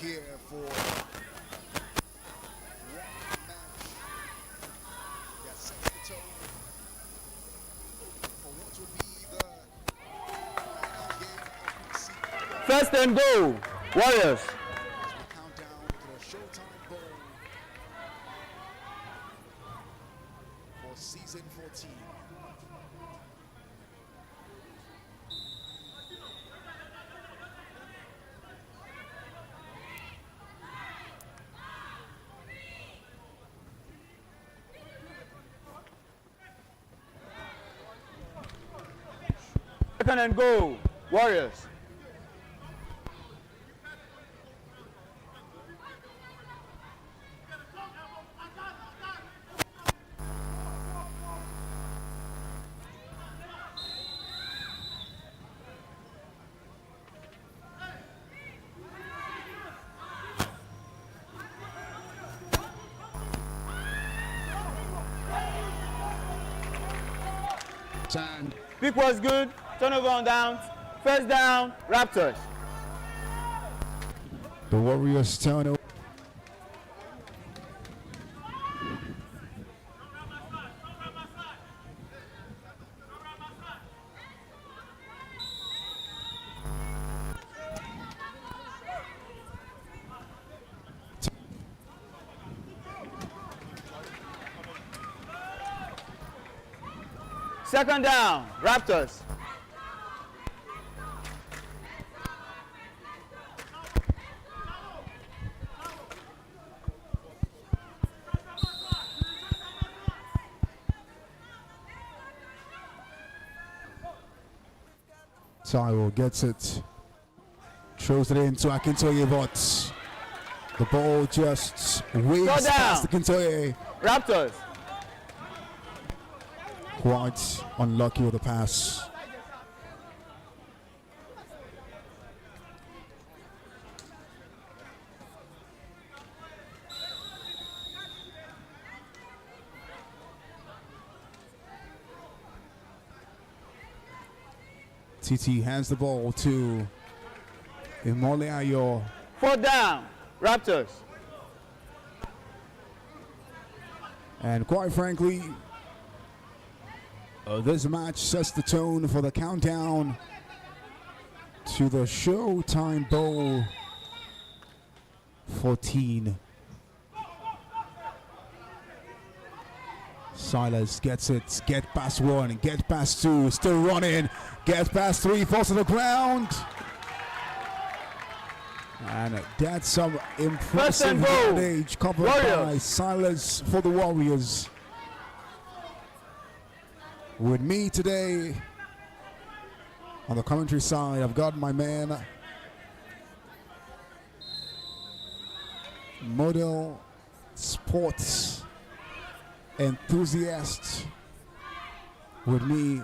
here for one match that sets the tone for what will be the final game of the season. First and goal, Warriors. As we count down to the Showtime Bowl for season 14. Second and goal, Warriors. And Pick was good. Turnover on downs. First down, Raptors. the Warriors turn. Second down, Raptors. Tyrell gets it, throws it into Akintoye, but the ball just waves Go down. past Akintoye. Raptors. Quite unlucky with the pass. TT hands the ball to Imole Ayo. Fourth down, Raptors. And quite frankly, this match sets the tone for the countdown to the Showtime Bowl 14. Silas gets it, get past one, get past two, still running, get past three, falls to the ground. And that's some impressive and goal. yardage covered Warriors. by Silas for the Warriors. With me today on the commentary side, I've got my man, model sports enthusiast. With me,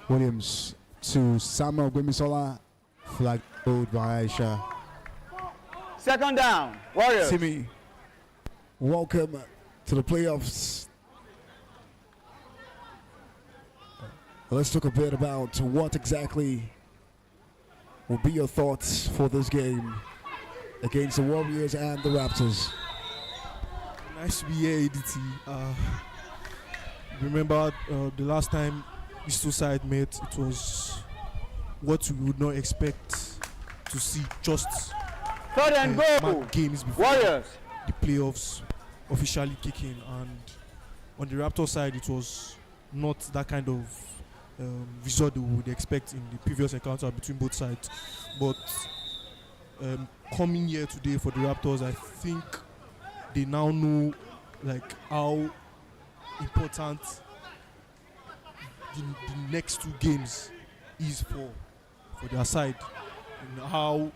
Williams, to Samuel Gwemisola, flag owed by Aisha. Second down, Warriors. Timmy, welcome to the playoffs. Let's talk a bit about what exactly will be your thoughts for this game against the Warriors and the Raptors. Nice to be here, ADT. Remember the last time these two sides met, it was what we would not expect to see just Third and goal, games before Warriors. the playoffs officially kick in. And on the Raptor side, it was not that kind of result that we would expect in the previous encounter between both sides. But coming here today for the Raptors, I think they now know like how important the next two games is for their side, and how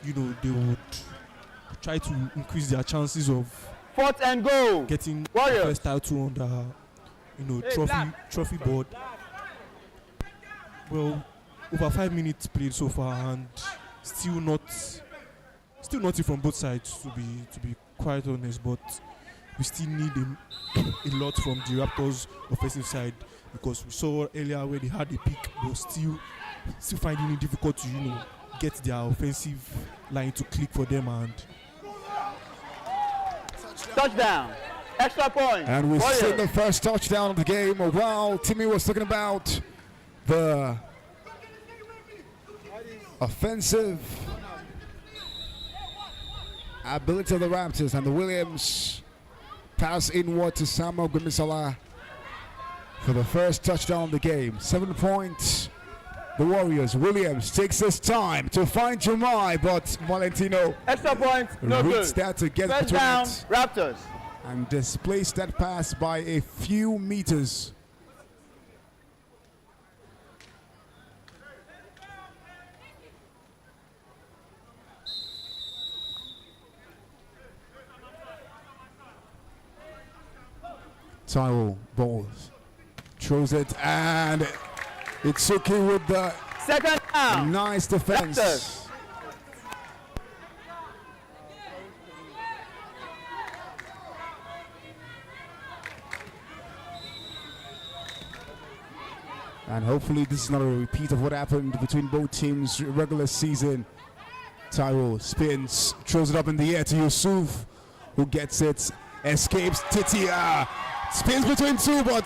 they would try to increase their chances of Fourth and goal, getting the Warriors. first title on the trophy board. Well, over 5 minutes played so far, and still nothing from both sides, to be quite honest. But we still need a lot from the Raptors offensive side, because we saw earlier where they had a pick, but still finding it difficult to get their offensive line to click for them, and Touchdown. Extra point. And we've Warriors. seen the first touchdown of the game. While Timmy was talking about the offensive ability of the Raptors, and the Williams pass inward to Samuel Gumisola for the first touchdown of the game. 7 points. The Warriors. Williams takes his time to find Jumai, but Valentino Extra point. No reads good. that to get First between down. it Raptors. and displaced that pass by a few meters. Tyrell balls, throws it, and Itsuki with the Second down. nice defense. Raptors. And hopefully this is not a repeat of what happened between both teams regular season. Tyrell spins, throws it up in the air to Yusuf, who gets it, escapes. Titia spins between two, but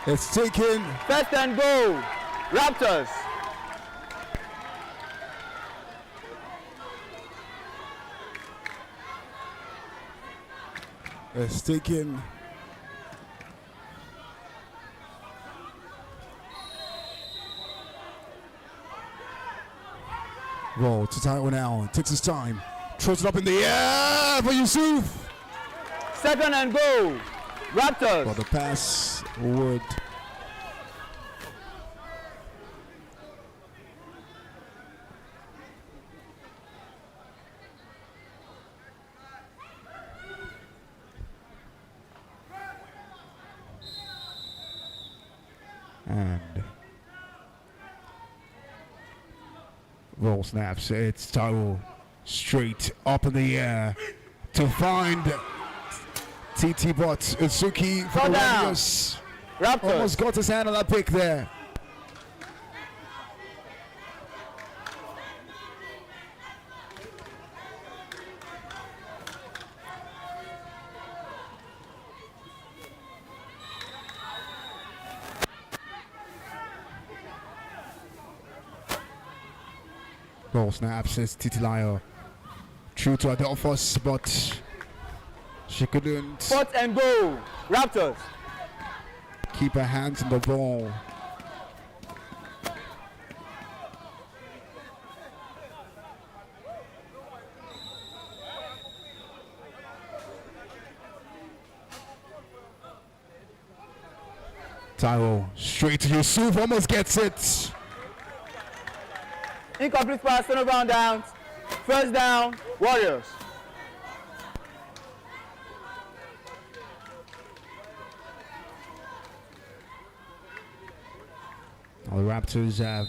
it's taken. First and goal. Raptors. It's taken. Roll to Tyrell now. Takes his time. Throws it up in the air for Yusuf. Second and goal. Raptors. But the pass would. And roll snaps. It's Tyrell straight up in the air to find TT, but Itsuki for Go the down. Warriors Raptors. almost got his hand on that pick there. Ball snaps, it's Titilayo. True to Adelphos, but she couldn't Fourth and goal. Raptors. keep her hands on the ball. Tyrell straight to Yusuf, almost gets it. Incomplete pass. Turnover on downs. First down. Warriors. The Raptors have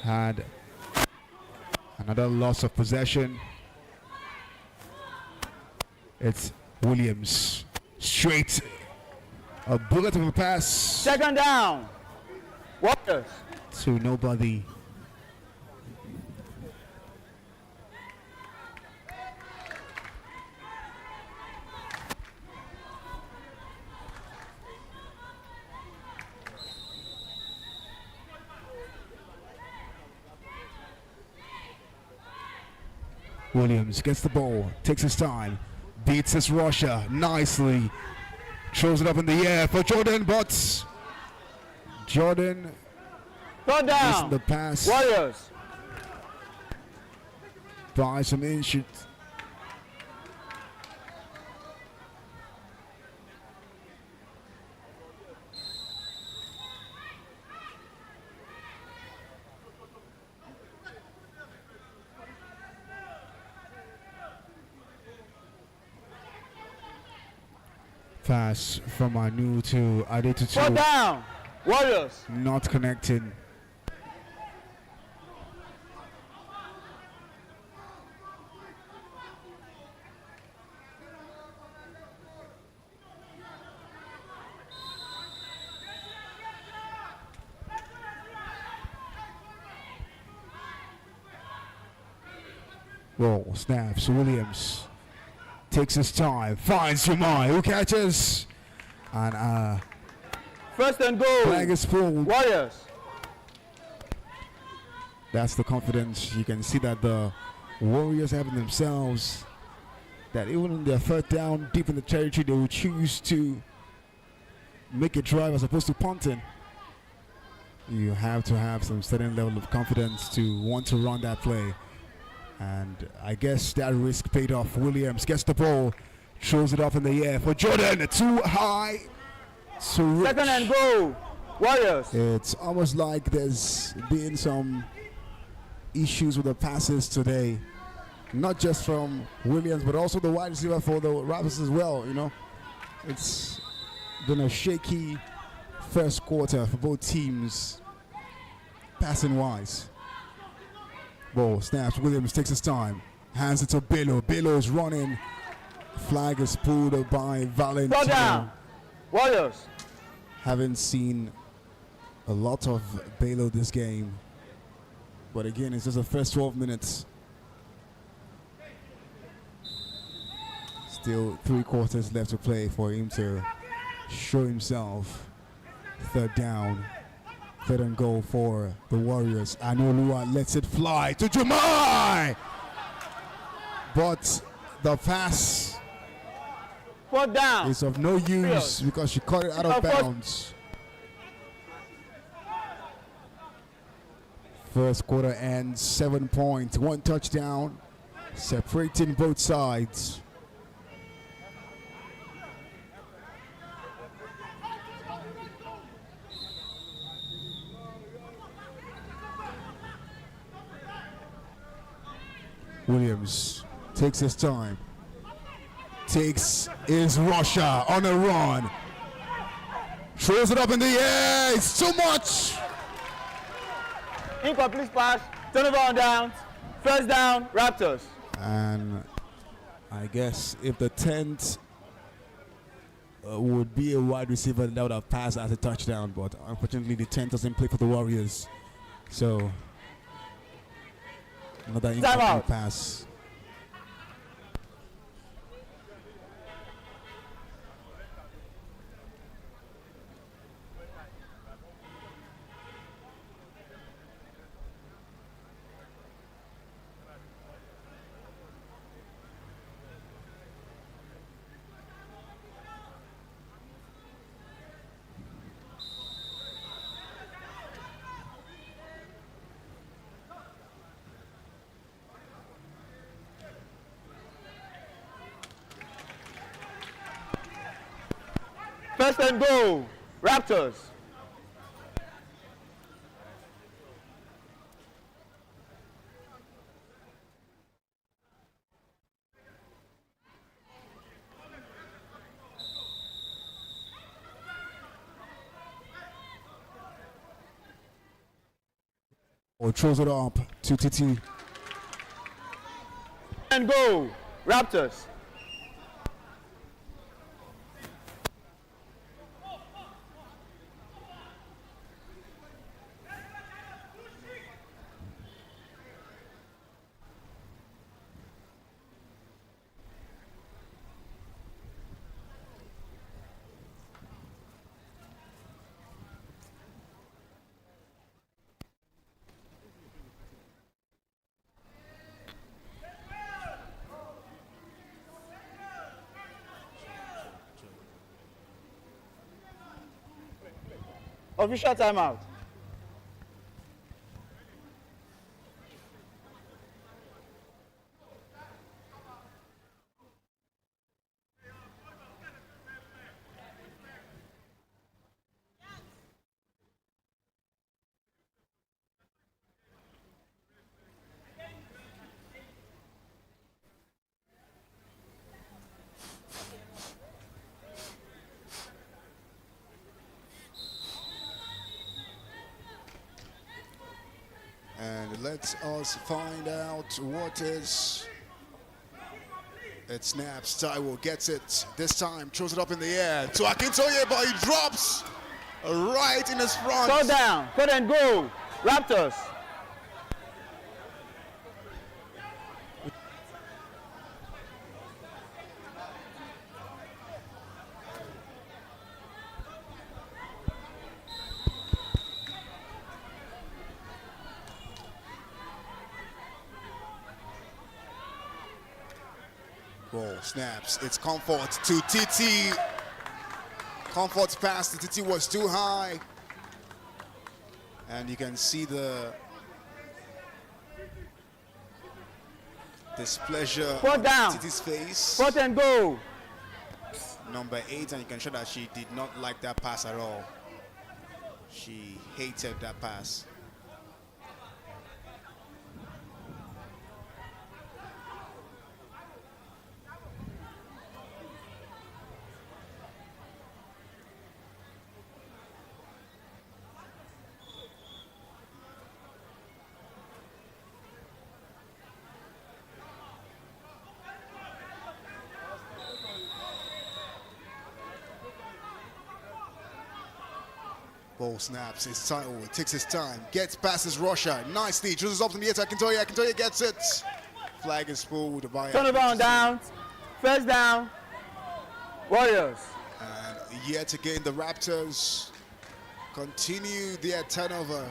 had another loss of possession. It's Williams straight, a bullet of a pass Second down. Warriors. to nobody. Williams gets the ball, takes his time, beats his rusher nicely, throws it up in the air for Jordan, but Jordan Third missing down. the pass Warriors. by some inches. Pass from Anu to Fourth Adetutu, down. Warriors. not connecting. Ball snaps. Williams takes his time, finds Jumai, who catches, and First and goal. flag is pulled. Warriors. That's the confidence. You can see that the Warriors have in themselves, that even in their third down, deep in the territory, they will choose to make a drive as opposed to punting. You have to have some certain level of confidence to want to run that play. And I guess that risk paid off. Williams gets the ball, throws it up in the air for Jordan. Too high to reach. Second and goal. Warriors. It's almost like there's been some issues with the passes today. Not just from Williams, but also the wide receiver for the Raptors as well. You know, it's been a shaky first quarter for both teams, passing wise. Ball snaps. Williams takes his time, hands it to Bello. Bello is running. Flag is pulled by Third down. Valentino. Warriors. Haven't seen a lot of Bello this game, but again, it's just the first 12 minutes. Still 3 quarters left to play for him to show himself. Third down, third and goal for the Warriors. Anolua lets it fly to Jumai, but the pass Fourth down. is of no use because she caught it out of bounds. First quarter ends 7 points, 1 touchdown, separating both sides. Williams takes his time, takes his rusher on a run, throws it up in the air, it's too much. Incomplete pass. Turnover on downs. First down. Raptors. And I guess if the 10th would be a wide receiver, that would have passed as a touchdown, but unfortunately the 10th doesn't play for the Warriors. So another incomplete pass. First and goal. Raptors. Or throws it up to TT. And goal. Raptors. Official timeout. And let us find out what is. It snaps. Taiwo gets it. This time throws it up in the air to Akintoye, but he drops right in his front. Third down. Third and goal. Raptors. Ball snaps. It's Comfort to Titi. Comfort's pass to Titi was too high. And you can see the displeasure on Titi's face. 4th and goal. Number 8, and you can show that she did not like that pass at all. She hated that pass. Ball snaps, it's title, it takes his time, gets past his rusher, nicely, chooses up in the air to Akintoye gets it. Flag is pulled by... Turnover on downs, 1st down, Warriors. And yet again, the Raptors continue their turnover.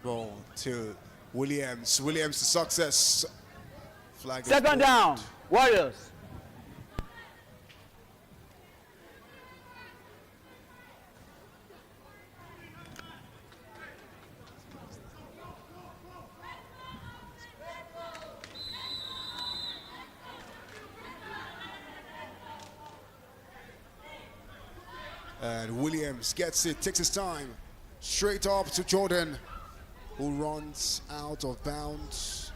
Ball to Williams. Williams to success. Flag is 2nd down, Warriors. And Williams gets it, takes his time. Straight up to Jordan, who runs out of bounds.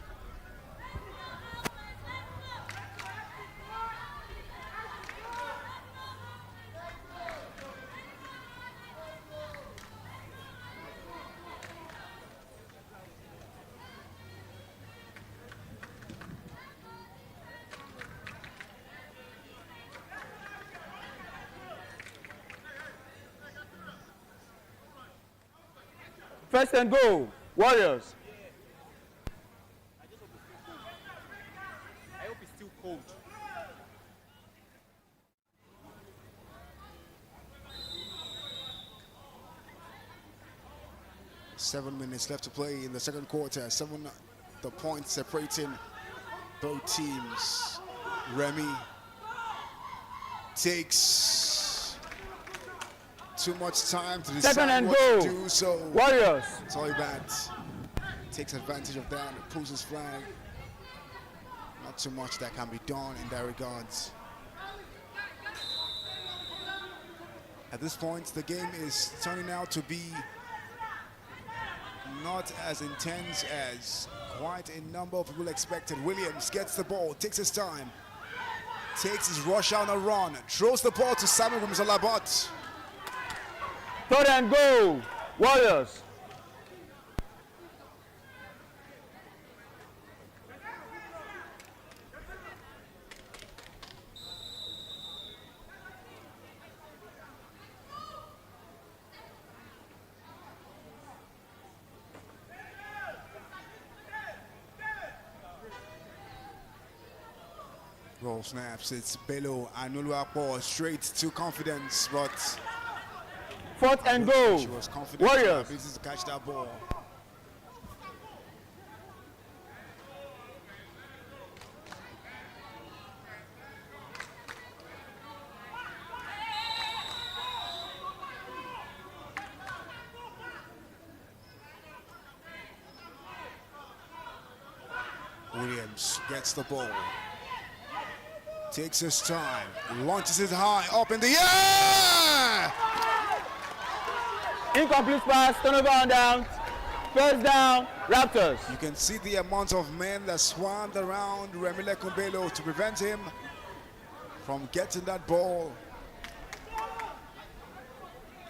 First and goal, Warriors. I hope it's still cold. Seven minutes left to play in the second quarter. The points separating both teams. Remy takes too much time to decide what to do, so Warriors. Toybat takes advantage of that and pulls his flag. Not too much that can be done in that regards. At this point, the game is turning out to be not as intense as quite a number of people expected. Williams gets the ball, takes his time, takes his rush on a run, throws the ball to Samuel Mzalabot. 3rd and goal, Warriors. Roll snaps, it's Bello and Nuluapo straight to Confidence, but 4th and goal, she was confident Warriors. to catch that ball. Williams gets the ball. Takes his time, launches it high, up in the air! Incomplete pass, turnover on down, 1st down, Raptors. You can see the amount of men that swarmed around Remile Kumbelo to prevent him from getting that ball.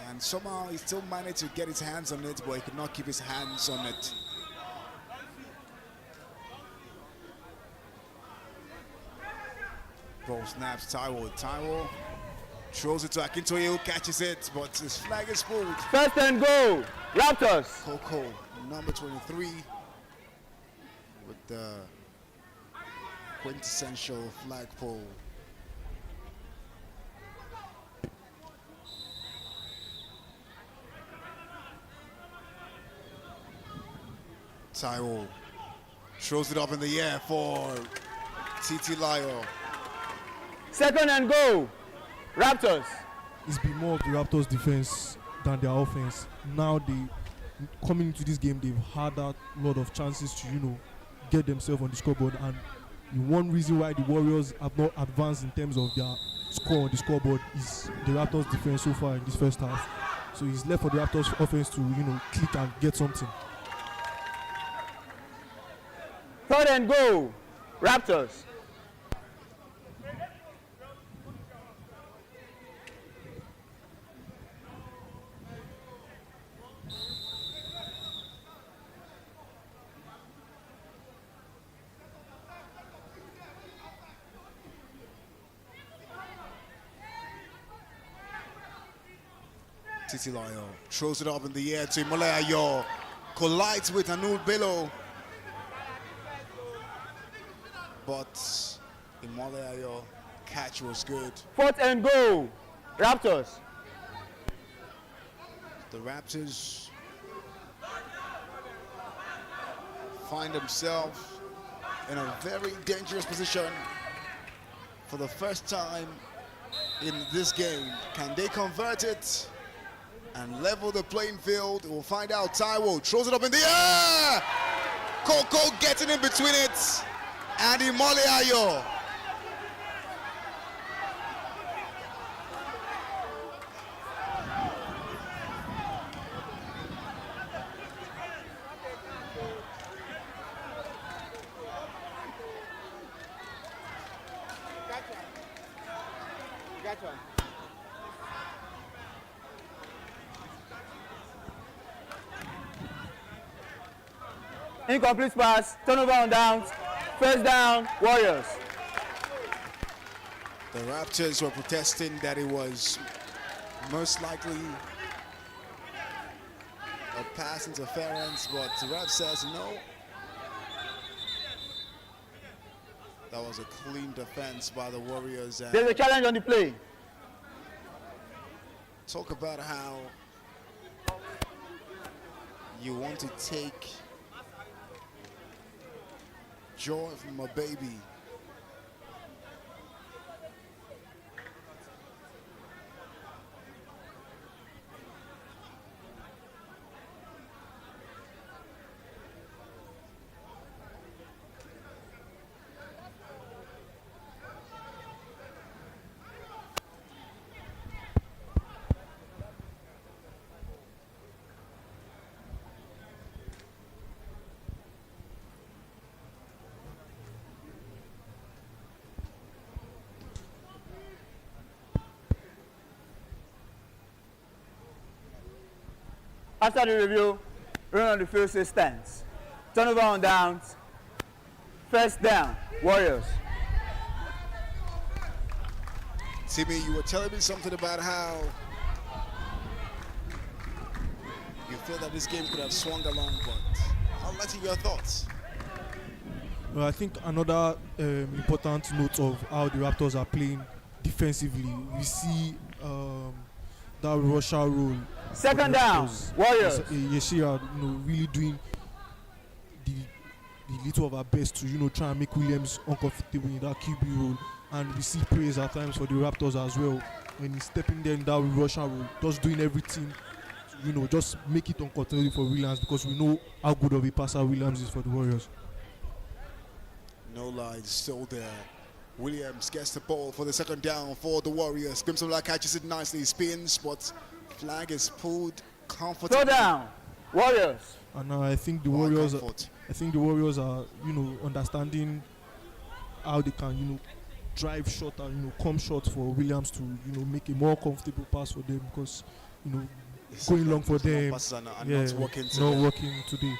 And somehow he still managed to get his hands on it, but he could not keep his hands on it. Ball snaps, Taiwo throws it to Akintoye, who catches it, but his flag is pulled. 1st and goal, Raptors. Coco, number 23, with the quintessential flagpole. Taiwo throws it up in the air for TT Lyo. Second and goal. Raptors. It's been more of the Raptors' defense than their offense. Now coming into this game, they've had a lot of chances to, get themselves on the scoreboard. And one reason why the Warriors have not advanced in terms of their score on the scoreboard is the Raptors' defense so far in this first half. So it's left for the Raptors' offense to, click and get something. Third and goal. Raptors. TT Lyo throws it up in the air to Imole. Collides with Anul Bello. But Imole catch was good. Fourth and goal. Raptors. The Raptors find themselves in a very dangerous position for the first time in this game. Can they convert it and level the playing field? We'll find out. Taiwo throws it up in the air. Coco getting in between it. And Imole Ayo. Incomplete pass. Turnover on downs. First down. Warriors. The Raptors were protesting that it was most likely a pass interference, but the ref says no. That was a clean defense by the Warriors. And There's a challenge on the play. talk about how you want to take joy from a baby. After the review, run on the field says stands. Turnover on downs. First down. Warriors. Timmy, you were telling me something about how you feel that this game could have swung along, but I'll let you your thoughts. Well, I think another important note of how the Raptors are playing defensively, we see that Russia role. Second down. Warriors. Yeshira, really doing the little of our best to, try and make Williams uncomfortable in that QB role. And we see praise at times for the Raptors as well when he's stepping there in that Russian role, just doing everything to, just make it uncomfortable for Williams, because we know how good of a passer Williams is for the Warriors. No lie, still there. Williams gets the ball for the second down for the Warriors. Grimson catches it nicely, spins, but flag is pulled comfortably. Throw down. Warriors. And I think the Warriors are, understanding how they can, drive short and come short for Williams to make a more comfortable pass for them, because going long for them, not working today.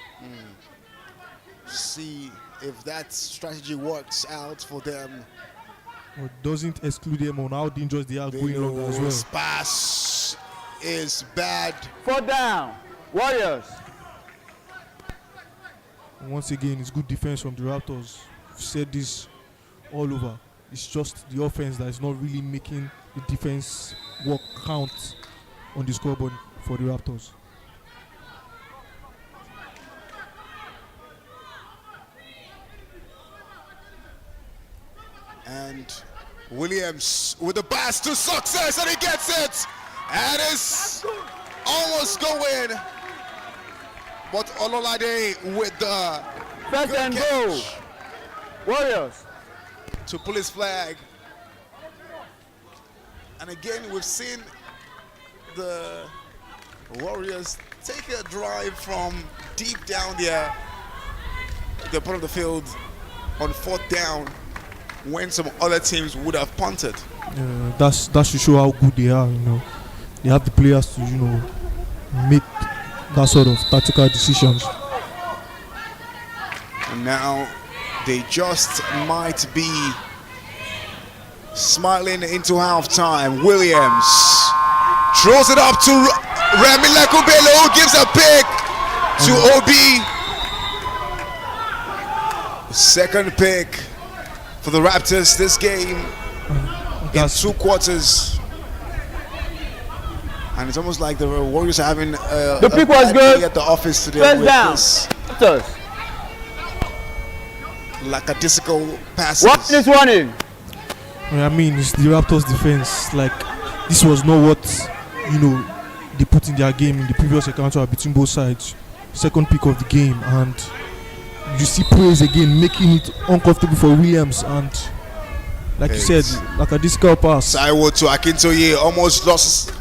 See if that strategy works out for them. Or doesn't exclude them on how dangerous they are going long as well. Pass is bad. Fourth down. Warriors. And once again, it's good defense from the Raptors. We've said this all over. It's just the offense that is not really making the defense work count on the scoreboard for the Raptors. And Williams with the pass to success, and he gets it. And it's almost going. But Ololade with the First good and catch goal. Warriors. to pull his flag. And again, we've seen the Warriors take a drive from deep down there, the part of the field, on 4th down, when some other teams would have punted. That should show how good they are. They have the players to make that sort of tactical decisions. And now they just might be smiling into halftime. Williams throws it up to Remy Lekubelo, who gives a pick to Obi. Second pick for the Raptors this game in 2 quarters. And it's almost like the Warriors are having The pick was bad good. day at the office today. First with down. this Raptors. lackadaisical passes. What is running? I mean, it's the Raptors defense. Like, this was not what they put in their game in the previous encounter between both sides. Second pick of the game, and you see praise again, making it uncomfortable for Williams. And like you said, like a discal pass. Taiwo to Akintoye, almost lost,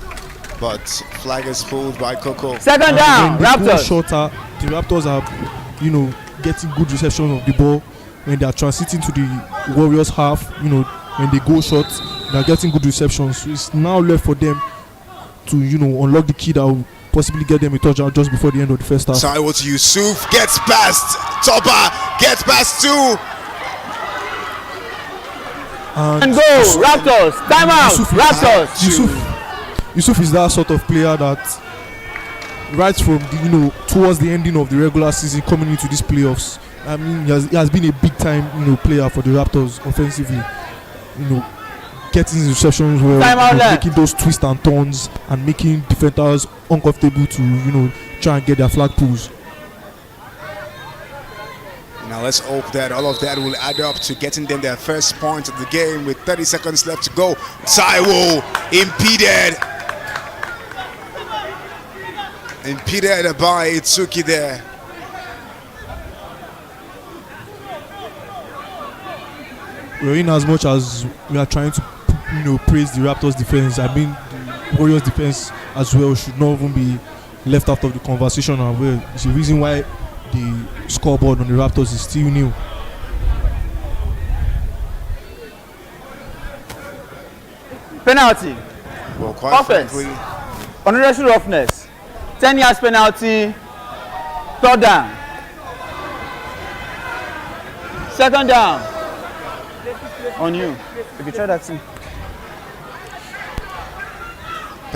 but flag is pulled by Coco. Second And down. when they go Raptors. shorter, the Raptors are, getting good reception of the ball. When they are transiting to the Warriors half, when they go short, they are getting good receptions. So it's now left for them to, unlock the key that will possibly get them a touchdown just before the end of the first half. Taiwo to Yusuf, gets past Toba, gets past 2. And go. Raptors. Timeout. Raptors. Yusuf is that sort of player that right from the, towards the ending of the regular season coming into these playoffs, I mean, he has been a big time player for the Raptors offensively. Getting his receptions well, making those twists and turns and making defenders uncomfortable to try and get their flag pulls. Now let's hope that all of that will add up to getting them their first point of the game with 30 seconds left to go. Taiwo impeded by Itsuki there. Well, in as much as we are trying to praise the Raptors defense, I mean the Warriors defense as well should not even be left out of the conversation. And well, it's the reason why the scoreboard on the Raptors is still new. Penalty. Well, quite Offense. frankly, Unnecessary roughness. 10 yards penalty. 3rd down. Second down. On you. If you try that thing.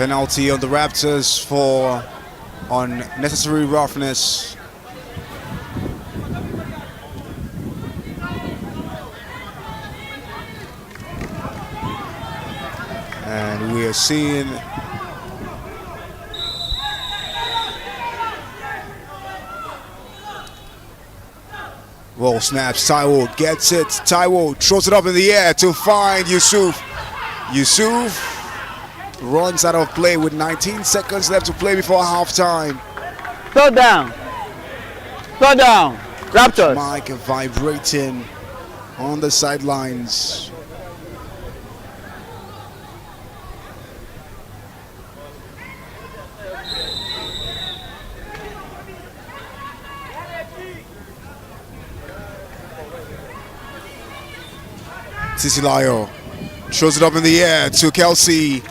penalty on the Raptors for unnecessary roughness. And we are seeing roll snaps. Taiwo gets it. Taiwo throws it up in the air to find Yusuf. Yusuf runs out of play with 19 seconds left to play before halftime. 3rd down. 3rd down. Raptors. Mic vibrating on the sidelines. Tisilayo throws it up in the air to Kelsey.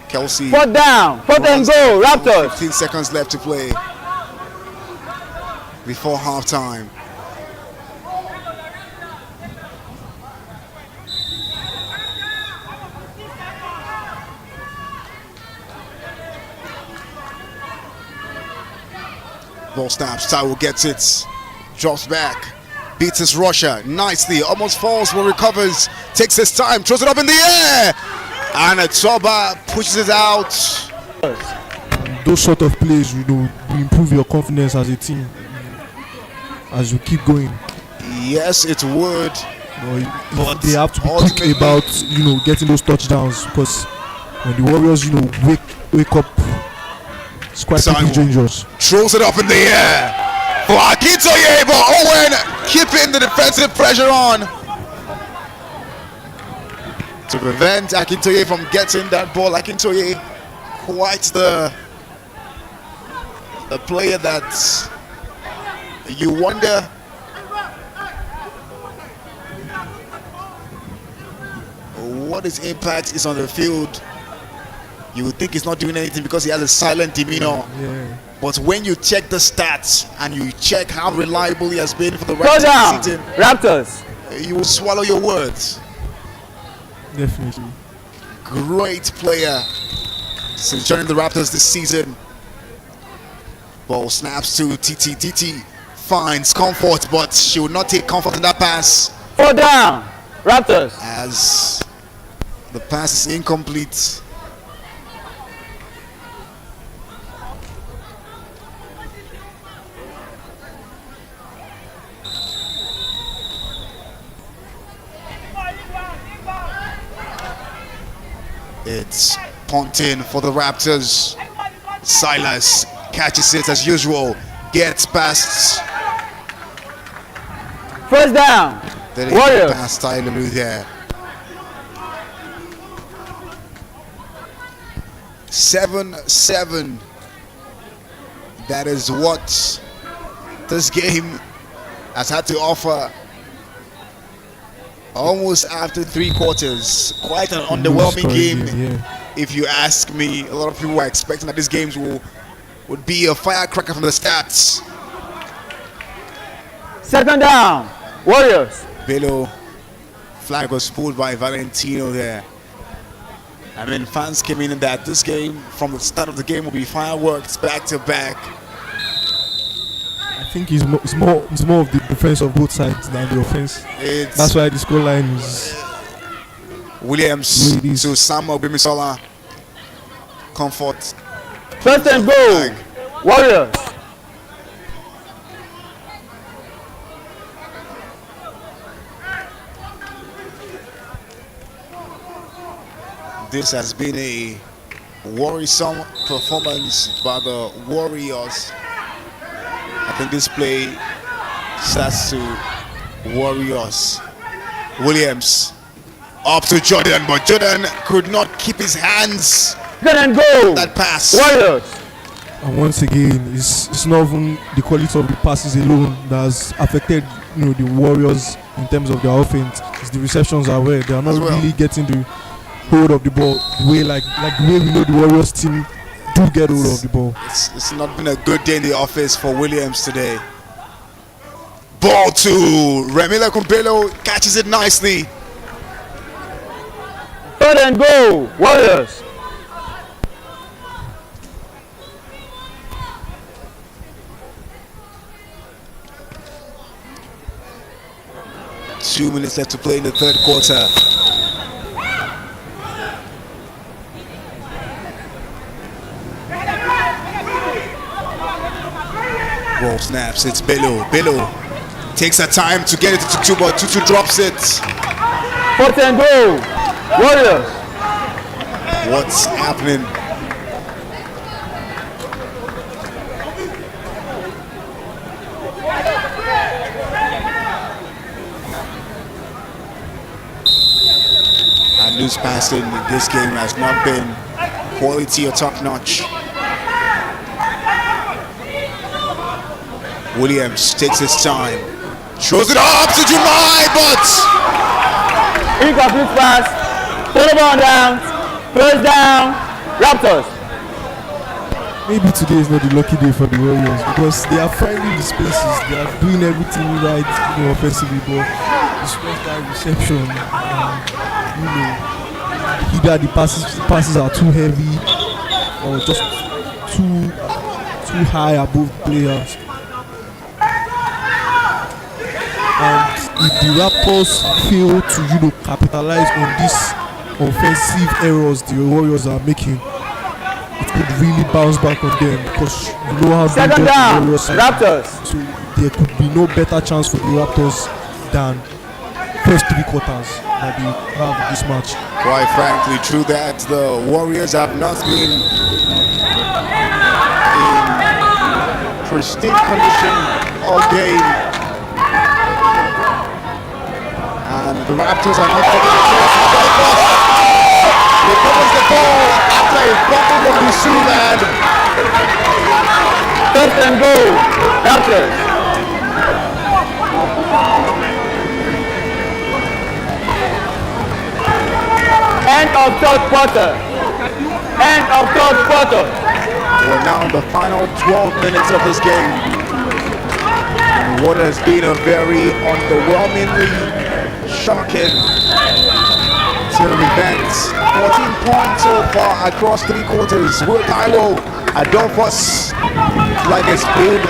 Kelsey. 4th down. 4th and goal. Raptors. 15 seconds left to play before halftime. Ball snaps. Taiwo gets it. Drops back. Beats his rusher nicely. Almost falls but recovers. Takes his time. Throws it up in the air. And Toba pushes it out. Those sort of plays, will improve your confidence as a team as you keep going. Yes, it would. But they have to be quick ultimately- about getting those touchdowns, because when the Warriors wake up, it's quite Simon. pretty dangerous. Throws it up in the air for Akintoye, but Owen keeping the defensive pressure on to prevent Akintoye from getting that ball. Akintoye, quite the player that you wonder what his impact is on the field. You would think he's not doing anything because he has a silent demeanor. Yeah. But when you check the stats and you check how reliable he has been for the Go rest down, of the season, Raptors. you will swallow your words. Definitely. Great player since joining the Raptors this season. Ball snaps to TT. TT finds comfort, but she will not take comfort in that pass 4 down, Raptors. as the pass is incomplete. It's punting for the Raptors. Silas catches it as usual, gets past. First down, They Warriors. past Tyler Lue there. 7-7. That is what this game has had to offer. Almost after 3 quarters, quite an underwhelming game. Yeah. If you ask me, a lot of people were expecting that these games would be a firecracker from the stats. Second down, Warriors. Bello, flag was pulled by Valentino there. I mean, fans came in that this game, from the start of the game, will be fireworks back to back. I think it's more of the defense of both sides than the offense. It's That's why the scoreline is. Williams Really is. to Samuel Bimisola. Comfort. First and goal, Warriors. This has been a worrisome performance by the Warriors. I think this play starts to worry us. Williams up to Jordan, but Jordan could not keep his hands. Second and goal, That pass. Warriors. And once again, it's not even the quality of the passes alone that has affected the Warriors in terms of their offense. It's the receptions are where they are not As well. really getting the hold of the ball the way like the way we know the Warriors team do get hold of the ball. It's not been a good day in the office for Williams today. Ball to Remila Kumpelo, catches it nicely. Third and goal, Warriors. Two minutes left to play in the third quarter. Ball snaps, it's Bello. Bello takes her time to get it to Tutu, but Tutu drops it. Fourth and goal, Warriors. What's happening? And loose passing in this game has not been quality or top notch. Williams takes his time, throws it up to Jumai, but Incomplete pass. Third ball down. First down, Raptors. Maybe today is not the lucky day for the Warriors because they are finding the spaces, they are doing everything right, offensively, but it's just that reception. Either the passes are too heavy or just too high above players. And if the Raptors fail to capitalize on these offensive errors the Warriors are making, it could really bounce back on them because you know how Second dangerous the down, Warriors are. Raptors. So there could be no better chance for the Raptors than first 3 quarters that they have in this match. Quite frankly, true that the Warriors have not been in pristine condition all game. And the Raptors are not getting the chance. They covers the ball after a fumble from the Sudan. First and goal. Raptors. End of third quarter. End of third quarter. We're now in the final 12 minutes of this game. And what has been a very underwhelmingly shocking turn of events. 14 points so far across 3 quarters. Will Taiwo, I don't fuss like a spoon.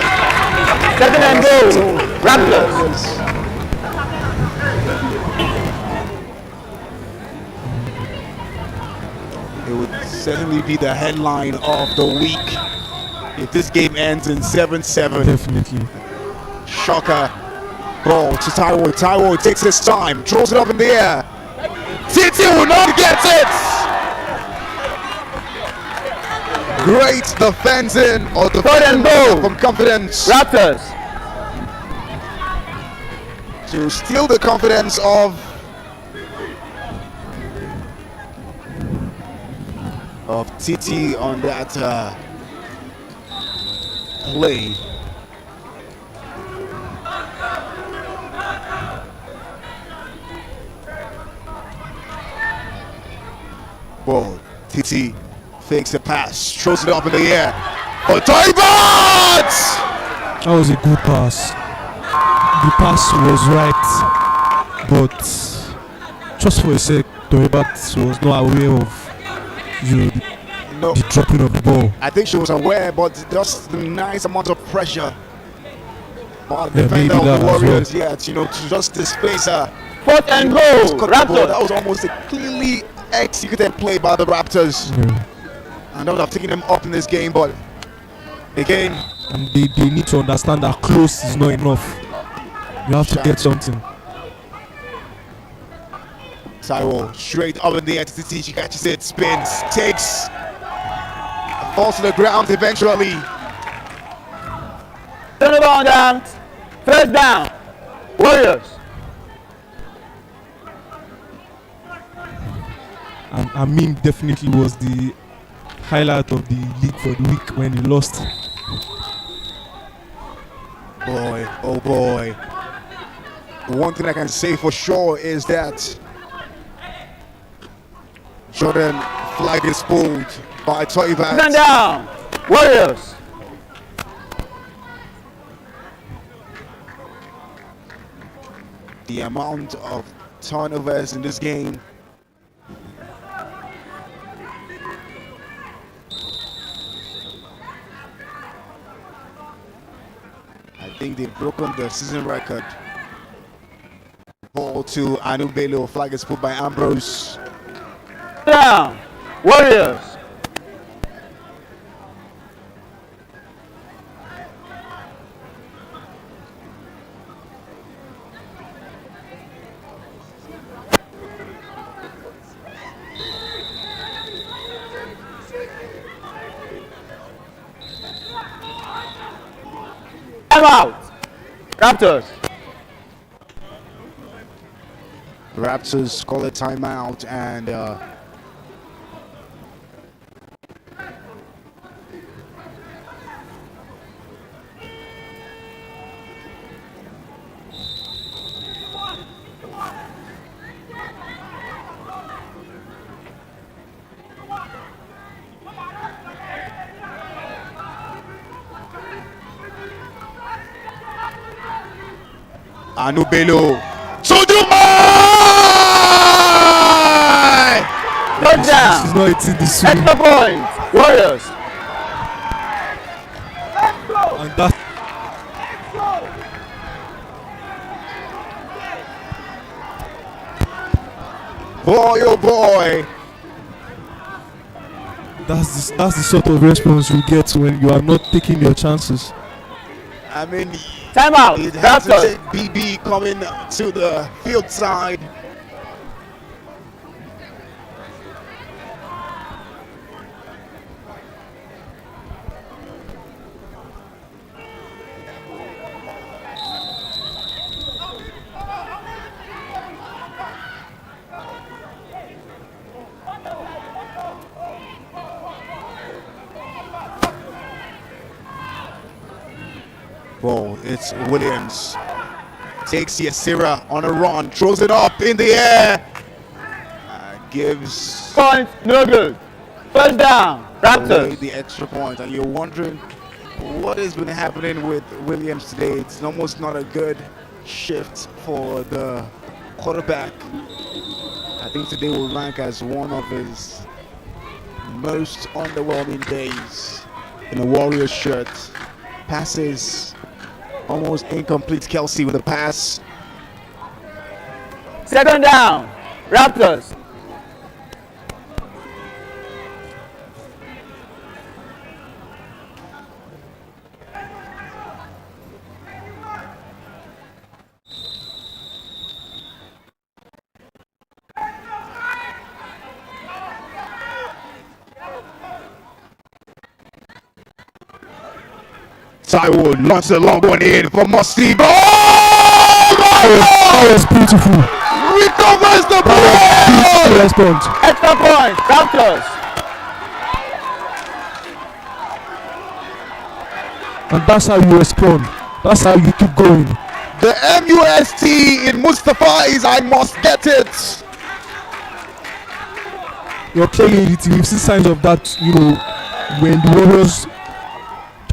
Second and goal. Raptors. It would certainly be the headline of the week if this game ends in 7-7. Definitely. Shocker. Ball to Taiwo. Taiwo takes his time, throws it up in the air. Titi will not get it. Great defending or defending from confidence Raptors. to steal the confidence of Titi on that play. Ball, Titi fakes a pass, throws it up in the air. For Toibat! That was a good pass. The pass was right, but just for a sec, Toibat was not aware of No, the dropping of the ball. I think she was aware, but just the nice amount of pressure. But the Yeah, defender maybe of the that as Warriors, yeah, to just displace her. Fourth and Just goal. cut the ball. That Raptors. was almost a cleanly executed play by the Raptors. Yeah. And that would have taken them up in this game, but again, And they need to understand that close is not enough. You have to get something. Taiwo straight up in the air to Titi. She catches it, spins, takes, falls to the ground eventually. Turn the ball down. First down. Warriors. I mean, definitely was the highlight of the league for the week when he lost. Boy, oh boy. One thing I can say for sure is that Jordan Flag is pulled by Second Toivat. down. Warriors. The amount of turnovers in this game. I think they've broken the season record. Ball to Anu Bello. Flag is put by Ambrose. Down. Warriors. Time out. Raptors. Raptors call a timeout and Anu Bello. Touchdown. This is not eating the swing. Extra point. Warriors. And that Boy, oh boy. that's the sort of response you get when you are not taking your chances. I mean, Timeout. it has to Raptors. take BB coming to the field side. Well, it's Williams. Takes Yasira on a run, throws it up in the air. Gives Point. No good. First down. away Raptors. the extra point. And you're wondering what has been happening with Williams today. It's almost not a good shift for the quarterback. I think today will rank as one of his most underwhelming days in a Warriors shirt. Passes almost incomplete. Kelsey with a pass. Second down. Raptors. Taiwo launches a long one in for Musty. Oh! That was beautiful. Recovers the ball! Response. Extra point. Raptors. And that's how you respond. That's how you keep going. The MUST in Mustafa is I must get it. You're playing it. We've seen signs of that, when the Warriors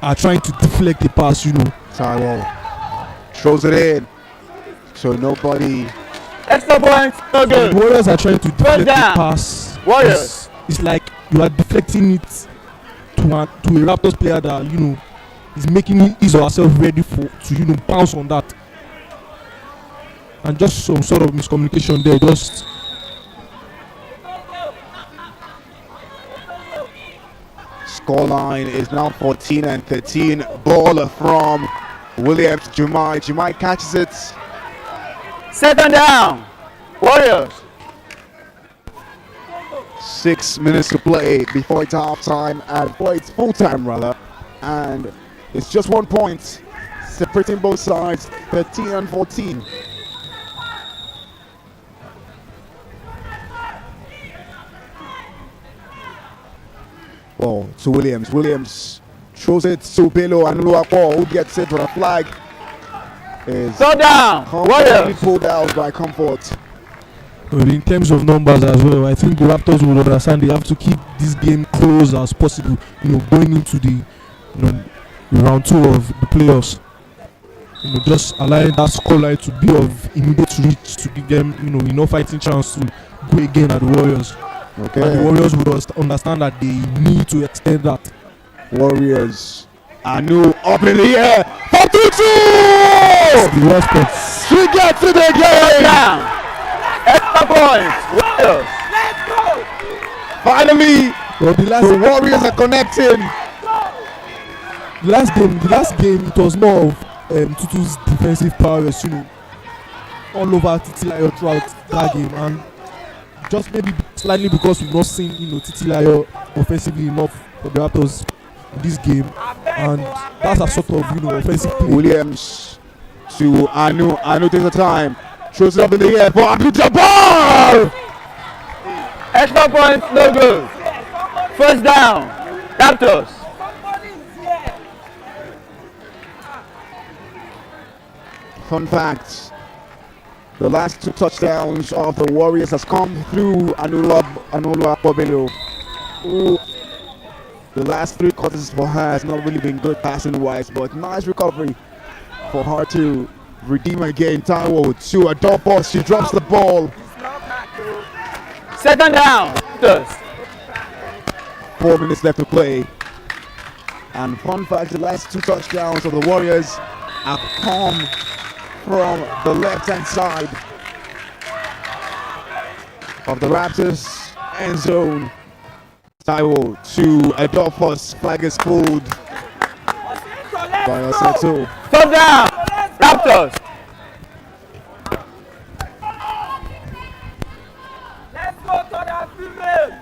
are trying to deflect the pass, Taiwo throws it in. So nobody. Extra point. No The good. Warriors are trying to deflect the down. pass. Warriors. It's like you are deflecting it to a Raptors player that, is making his or herself ready to bounce on that. And just some sort of miscommunication there. Just Scoreline is now 14-13. Ball from Williams. Jumai catches it. Second down. Warriors. 6 minutes to play before it's halftime, and before it's full time rather. And it's just 1 point separating both sides, 13-14. Ball to Williams. Williams throws it to Bello and Luakwa, who gets it for a flag. Is Third down. completely Warriors. pulled out by Comfort. in terms of numbers as well, I think the Raptors will understand they have to keep this game close as possible. Going into the round 2 of the playoffs. Just allowing that scoreline to be of immediate reach to give them, enough fighting chance to go again at the Warriors. Okay. And the Warriors would understand that they need to extend that. Warriors. Anu up in the air. 4-2! The last point. She gets it Third again. down. Extra point. Warriors. Finally, Well, the Warriors are connecting. the last game, it was more of Tutu's defensive prowess, all over Titilayo throughout that game, and just maybe slightly because we've not seen Titilayo offensively enough for the Raptors in this game, and that's a sort of offensive play. Williams to Anu. Anu takes the time. Throws it up in the air for Abdul Jabbar. Extra point. No good. First down. Raptors. Fun fact, the last 2 touchdowns of the Warriors has come through Anula Bobelo, who the last 3 quarters for her has not really been good passing wise, but nice recovery for her to redeem again. Taiwo to a dot boss, she drops the ball. Second down. Raptors. 4 minutes left to play. And fun fact, the last 2 touchdowns of the Warriors have come from the left-hand side of the Raptors end zone. Taiwo to Adolphus, flag is pulled. Final settle. Stop down. Raptors. Let's go to the field.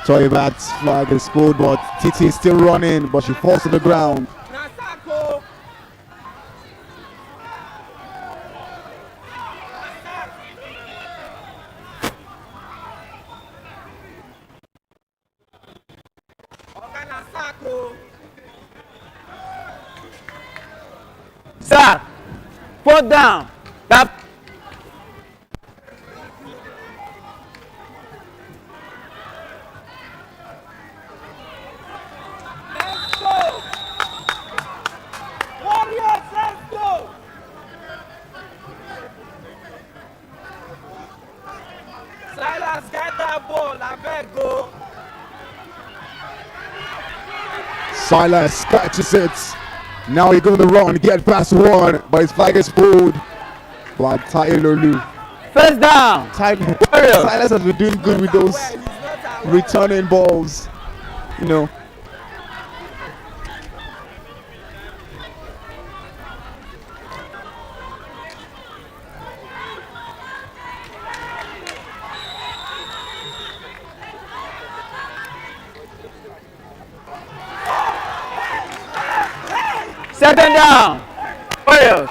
Toy Bats flag is pulled, but Titi is still running, but she falls to the ground. Sack. Put down. Tap. Silas, get that ball, I beg go. Silas catches it. Now he going to run, get past one, but his flag is pulled by Tyler Lou. First down. Silas has been doing good with those returning balls. You know. Second down. Warriors.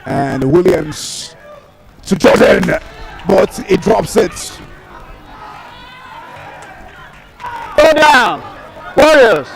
And Williams to Jordan, but he drops it. Go down. Warriors.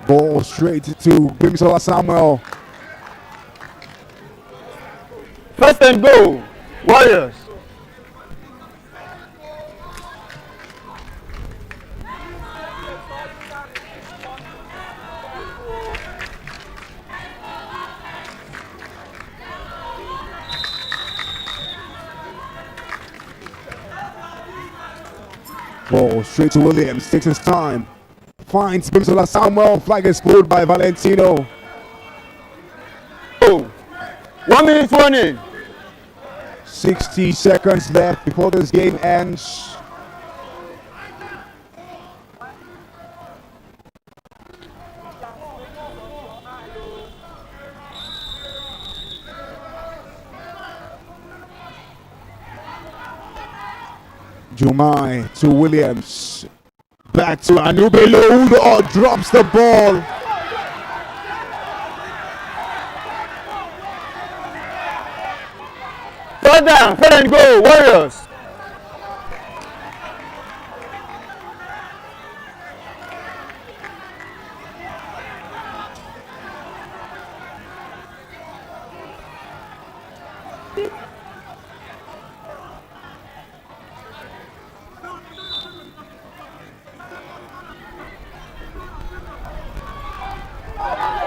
Ball straight to Bimisola Samuel. First and goal. Warriors. Ball straight to Williams, takes his time. Finds Bimisola Samuel, flag is pulled by Valentino. 1 minute warning. 60 seconds left before this game ends. Jumai to Williams. Back to Anubelo, who drops the ball. Third down. Third and goal. Warriors.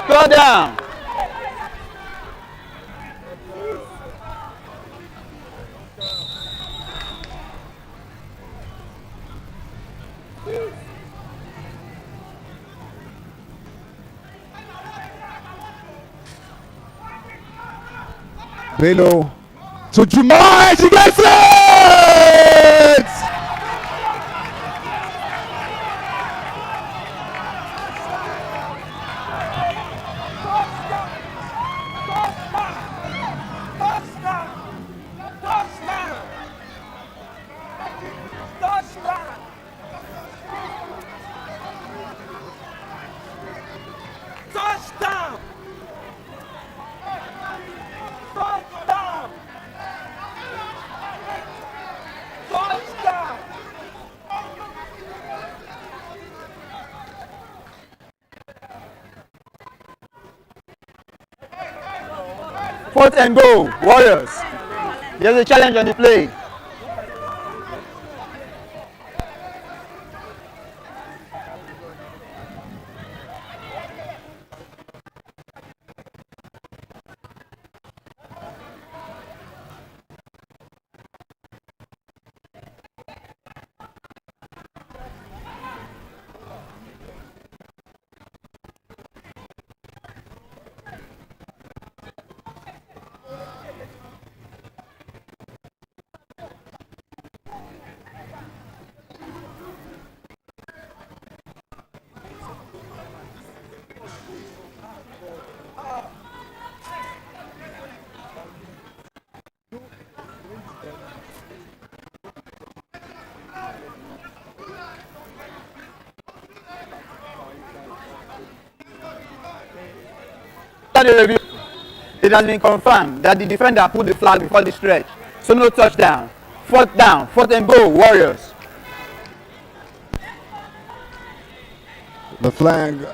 Third down. Bello to Jumai, she gets it! Fourth and goal, Warriors. Here's a challenge on the play. The review, it has been confirmed that the defender put the flag before the stretch, so no touchdown. Fourth down, fourth and goal, Warriors. The flag,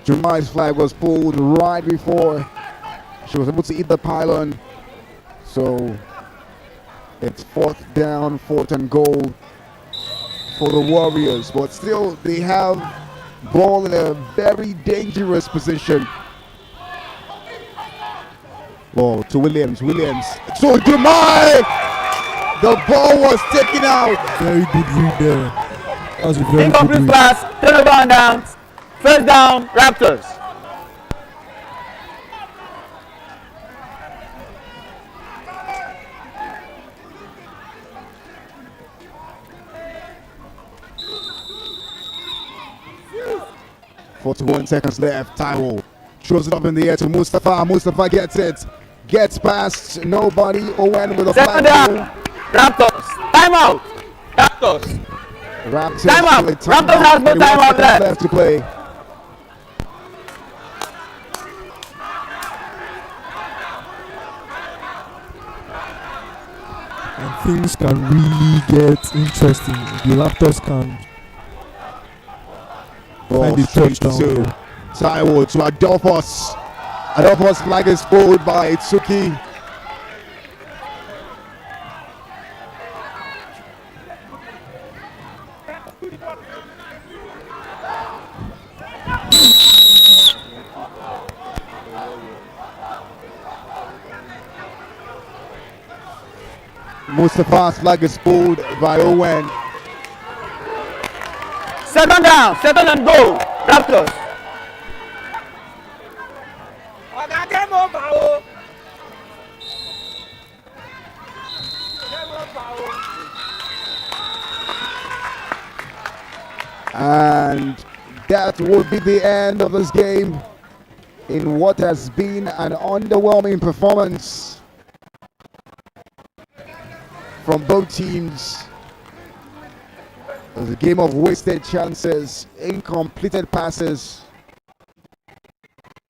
Jemi's flag was pulled right before she was able to hit the pylon. So it's fourth down, fourth and goal for the Warriors. But still, they have ball in a very dangerous position. Ball to Williams. So Jemai! The ball was taken out. Very good read there. That was a very good Incomplete read. pass, turnover on downs. First down, Raptors. .41 seconds left. Tyrell throws it up in the air to Mustafa. Mustafa gets it. Gets past nobody. Owen with a Second down, Raptors. Timeout. Raptors. Raptors. Timeout. Raptors has no timeout left to play. And things can really get interesting. The Raptors can Ball find the straight touchdown. to there. Taiwo to Adolphus. Adolphus flag is pulled by Itsuki. Mustafa's flag is pulled by Owen. Second down, second and goal, Raptors. Oga, game over, oh. Game over, oh. And that will be the end of this game in what has been an underwhelming performance from both teams. It was a game of wasted chances, incompleted passes,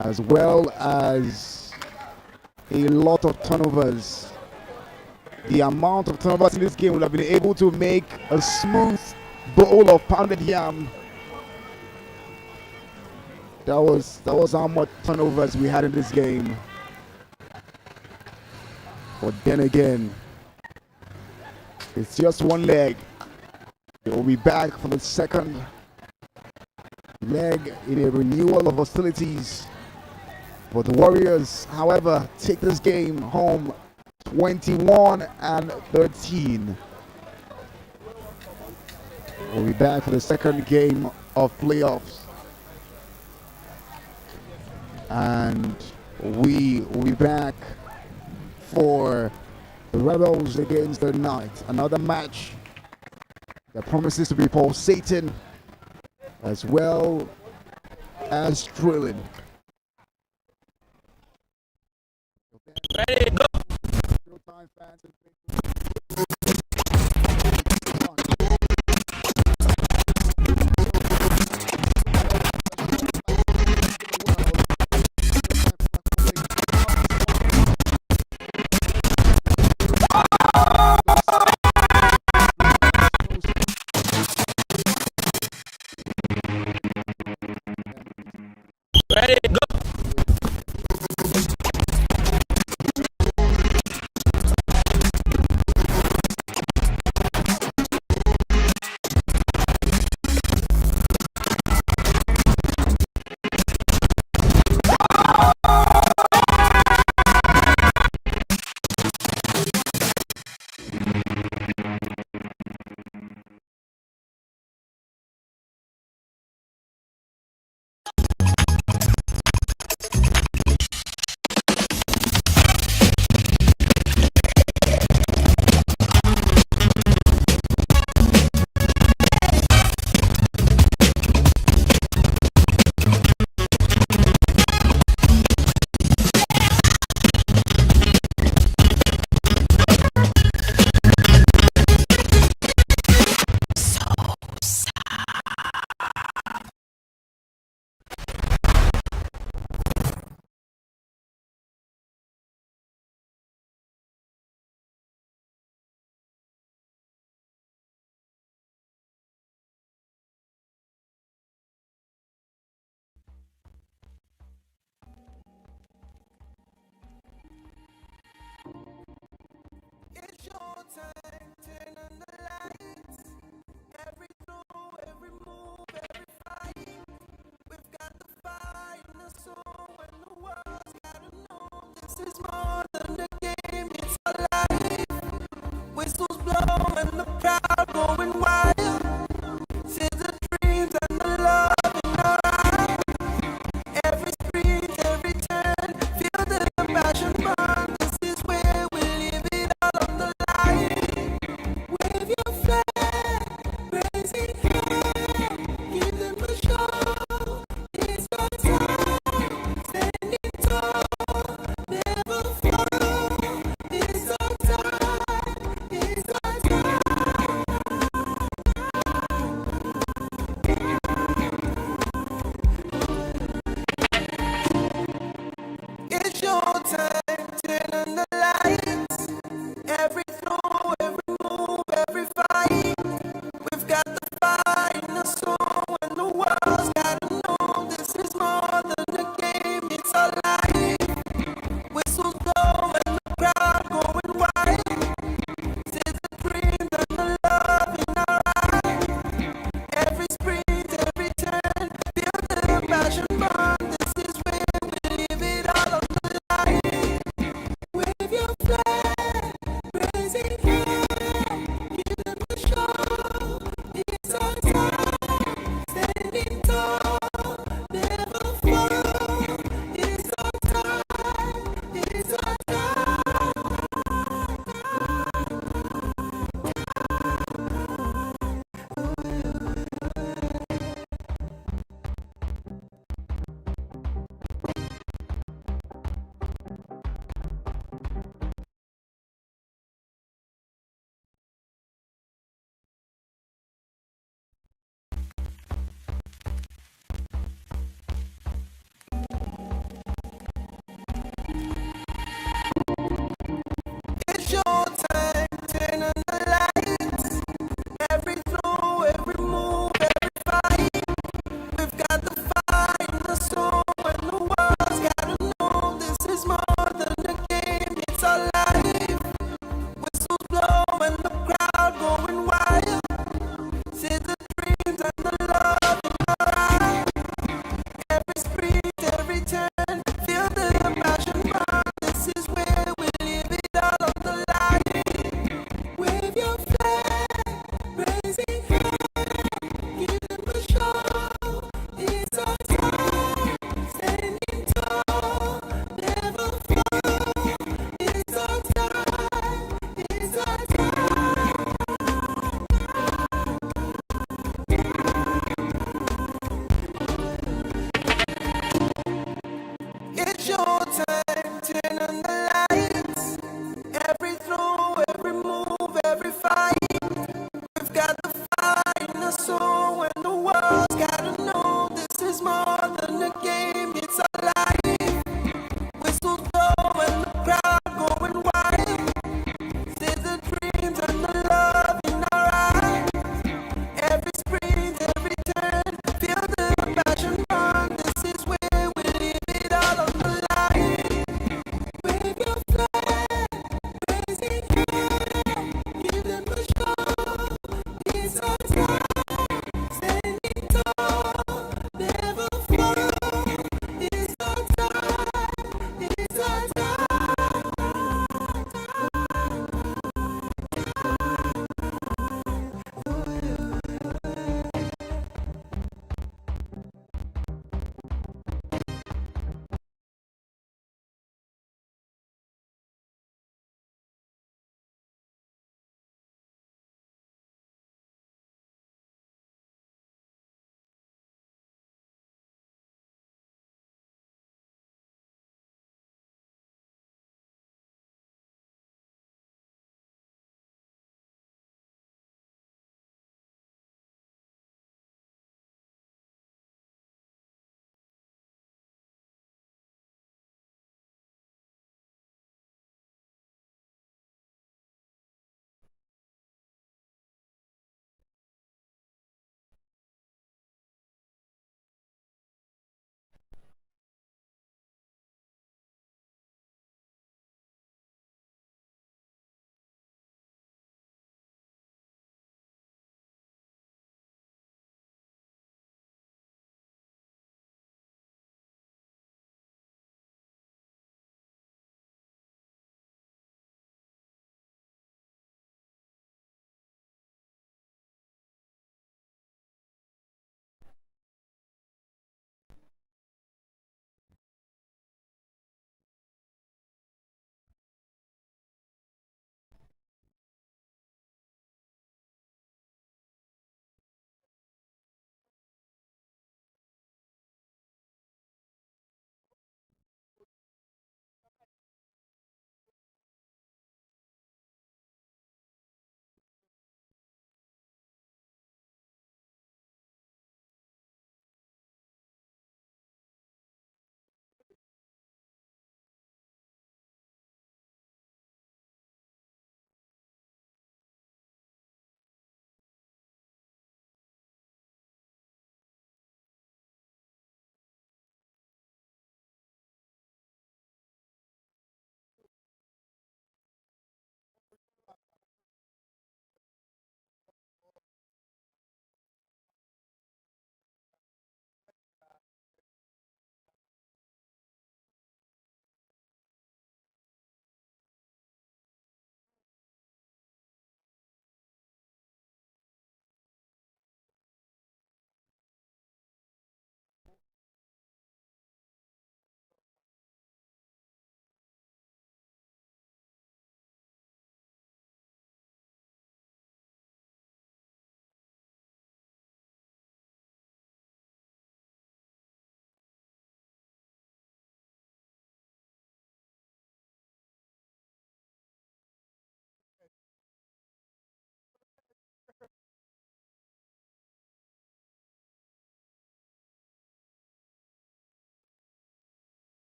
as well as a lot of turnovers. The amount of turnovers in this game would have been able to make a smooth bowl of pounded yam. That was how much turnovers we had in this game. But then again, it's just one leg. They will be back for the second leg in a renewal of hostilities. But the Warriors, however, take this game home 21-13. We'll be back for the second game of playoffs. And we will be back for the Rebels against the Knights. Another match that promises to be pulsating as well as thrilling. Ready, go. Showtime fans and Ready, go. showtime, turn on the lights. Every throw, every move, every fight. We've got the fire in the soul when the world's gotta know this is more than a game, it's a life. Whistles blow and the crowd going wild. See the dreams and the love in our eyes. Every sprint, every turn, feel the passion burn. This is where we live it all on the line.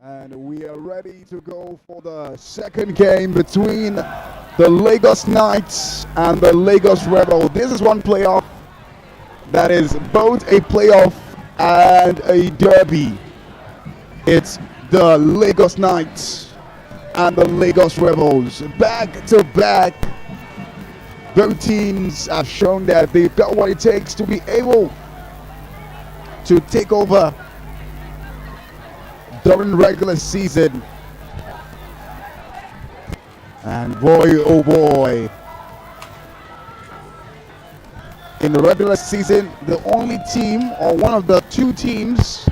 And we are ready to go for the second game between the Lagos Knights and the Lagos Rebel. This is one playoff that is both a playoff and a derby. It's the Lagos Knights and the Lagos Rebels. Back to back, both teams have shown that they've got what it takes to be able to take over during regular season. And boy, oh boy, in the regular season, the only team, or one of the two teams,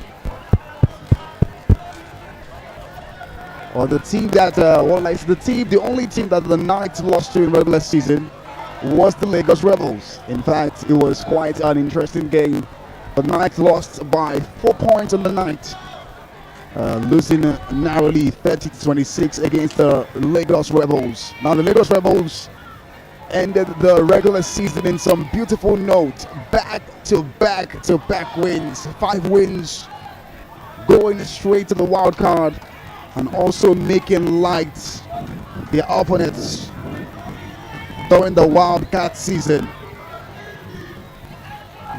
or the team that, the only team that the Knights lost to in regular season was the Lagos Rebels. In fact, it was quite an interesting game. The Knights lost by 4 points on the night, losing narrowly 30-26 against the Lagos Rebels. Now the Lagos Rebels ended the regular season in some beautiful note, back-to-back wins, 5 wins, going straight to the wild card, and also making light their opponents during the Wildcat season.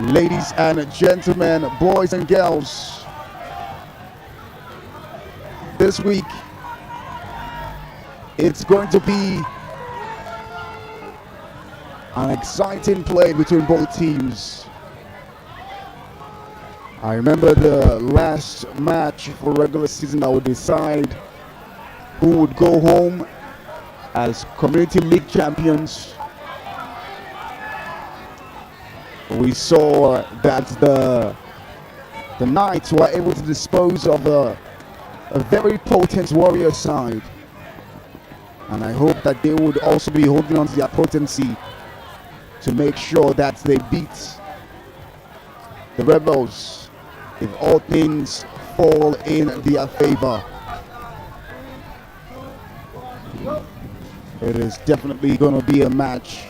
Ladies and gentlemen, boys and girls, this week it's going to be an exciting play between both teams. I remember the last match for regular season that would decide who would go home as Community League champions. We saw that the Knights were able to dispose of a very potent Warrior side, and I hope that they would also be holding on to their potency to make sure that they beat the Rebels if all things fall in their favor. It is definitely going to be a match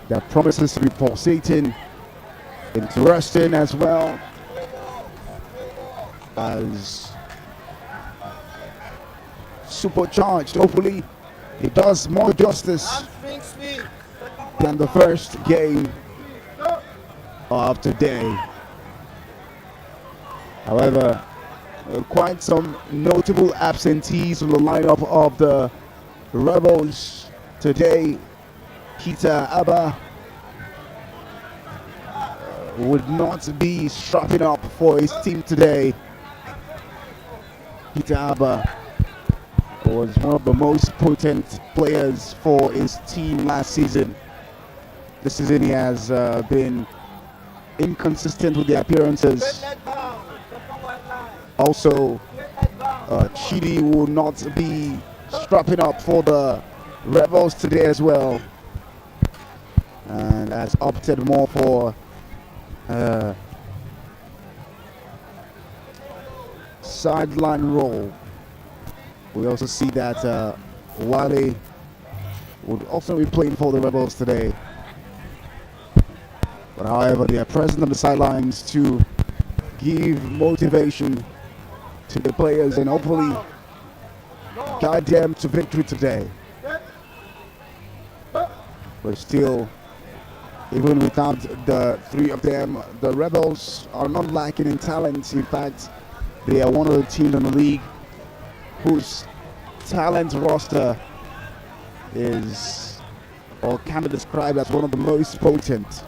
that promises to be pulsating, interesting, as well as supercharged. Hopefully it does more justice than the first game of today. However, quite some notable absentees from the lineup of the Rebels today. Peter Abba would not be strapping up for his team today. Peter Abba was one of the most potent players for his team last season. This season he has been inconsistent with the appearances. Also, Chidi will not be strapping up for the Rebels today as well, and has opted more for sideline role. We also see that Wale would also be playing for the Rebels today. But however, they are present on the sidelines to give motivation to the players and hopefully guide them to victory today. But still, even without the 3 of them, the Rebels are not lacking in talent. In fact, they are one of the teams in the league whose talent roster is, or can be described as, one of the most potent.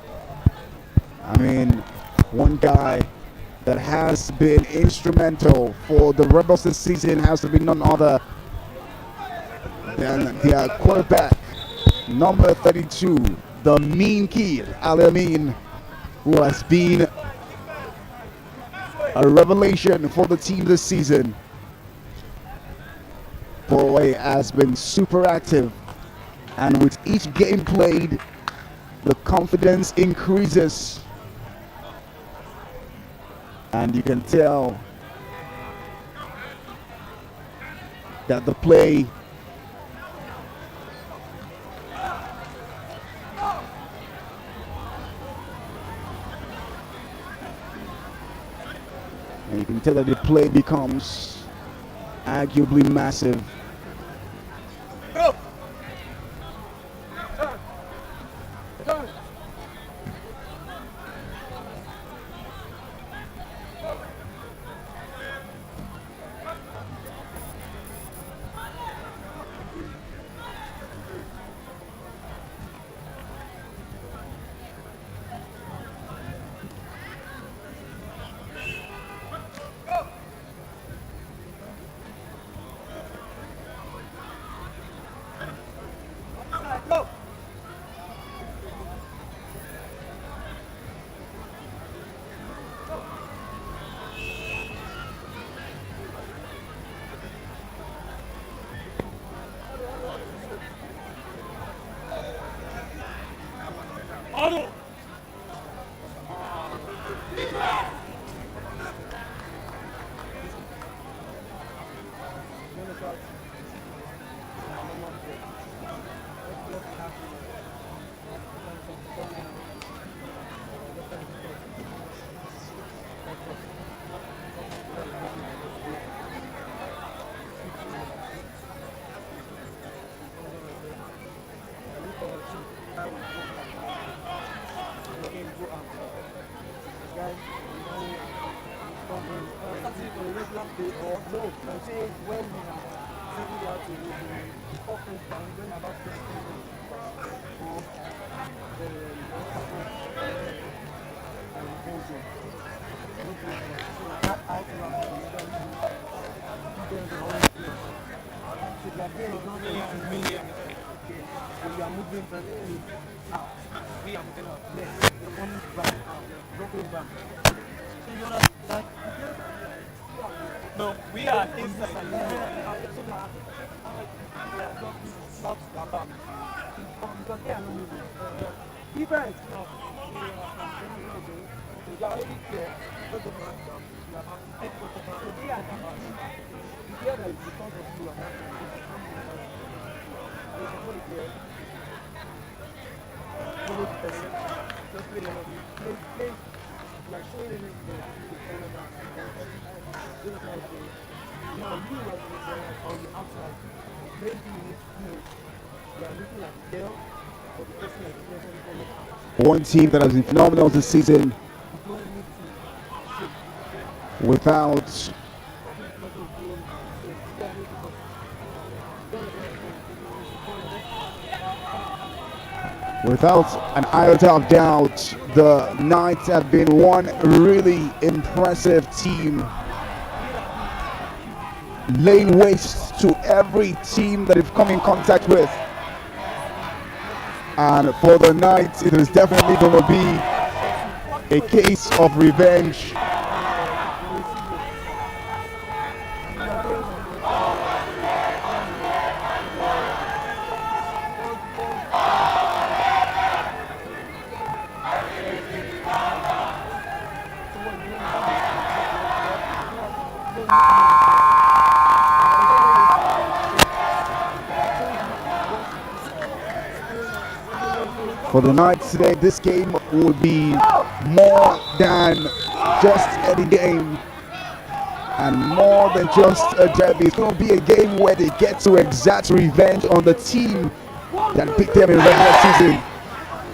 I mean, one guy that has been instrumental for the Rebels this season has to be none other than their quarterback, number 32, the mean kid, Alamin, who has been a revelation for the team this season. Boy has been super active, and with each game played, the confidence increases, and you can tell that the play And you can tell that the play becomes arguably massive. No, we are inside. Defense. One team that has been phenomenal this season without an iota of doubt, the Knights have been one really impressive team, laying waste to every team that they've come in contact with. And for the Knights, it is definitely going to be a case of revenge. For the Knights today, this game will be more than just any game and more than just a derby. It's going to be a game where they get to exact revenge on the team that beat them in regular season.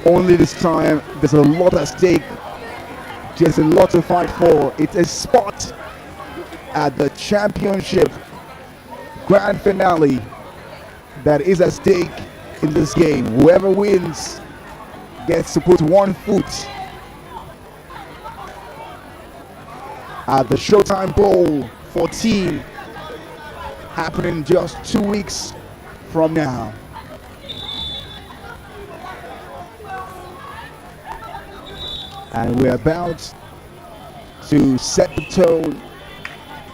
Only this time, there's a lot at stake. There's a lot to fight for. It's a spot at the championship grand finale that is at stake in this game. Whoever wins gets to put one foot at the Showtime Bowl 14, happening just 2 weeks from now. And we're about to set the tone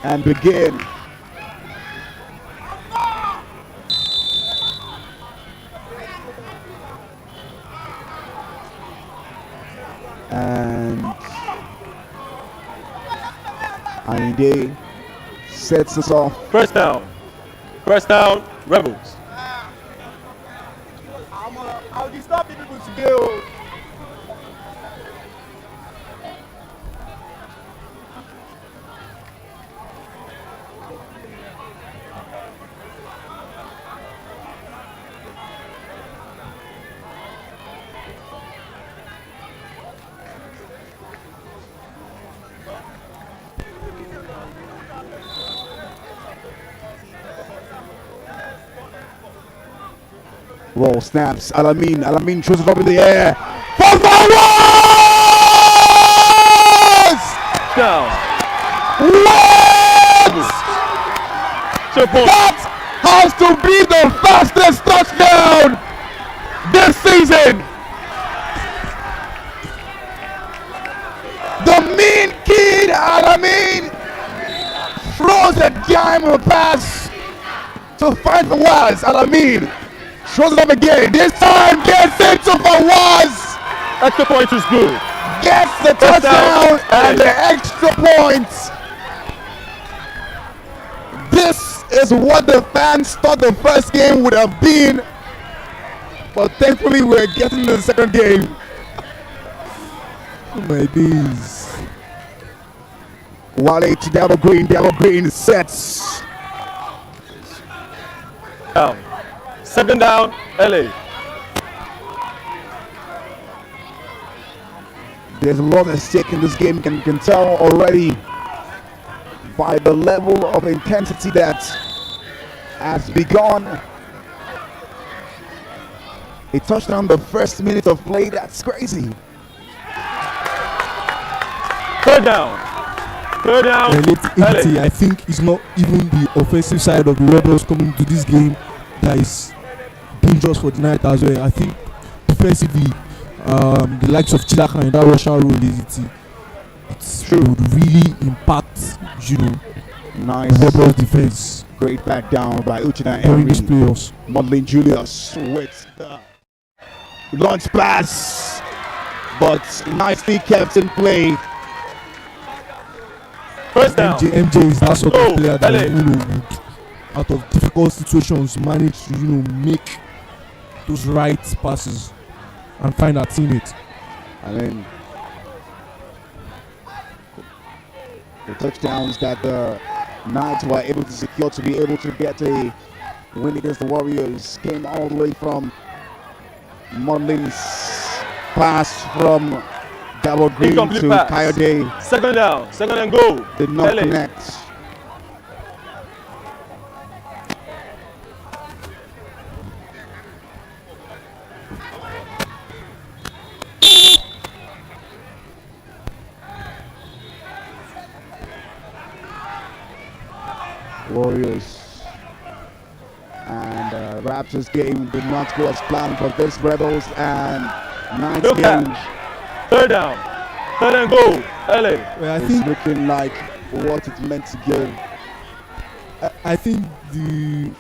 and begin. And Ayinde sets us off. First down, Rebels. I'll disturb the people today. Roll snaps. Alamin throws it up in the air. For the Down. What? 2 points. That has to be the fastest touchdown this season. The mean kid, Alamin, throws a diamond pass to find Fawaz. Alamin throws it up again. This time gets it to Fawaz. Extra point is good. Gets the touchdown and the extra points. This is what the fans thought the first game would have been, but thankfully we're getting to the second game. Oh my days. Wale to Double Green sets. Down. 2nd down, LA. There's a lot at stake in this game. You can tell already by the level of intensity that has begun. A touchdown the first minute of play, that's crazy. 3rd down. 3rd down, And LA. I think it's not even the offensive side of the Rebels coming to this game that is dangerous for the night as well. I think defensively, the likes of Chilaka in that Russian role would really impact, Nice. Rebels defense Great back down by Uchina during these Emery. playoffs. Modeling Julius with the launch pass, but nicely kept in play. 1st down. MJ is that sort Go, of player that LA. would, out of difficult situations, manage to make those right passes and find a teammate. And then the touchdowns that the Knights were able to secure to be able to get a win against the Warriors came all the way from Modeling's pass from Double Green Incomplete to pass. Coyote. 2nd down. 2nd and goal. Did not LA. connect. Warriors and Raptors game did not go as planned for this Rebels and Knights No game. catch. 3rd down. 3rd and goal. LA. Well, I It's think looking like what it meant to give. I think the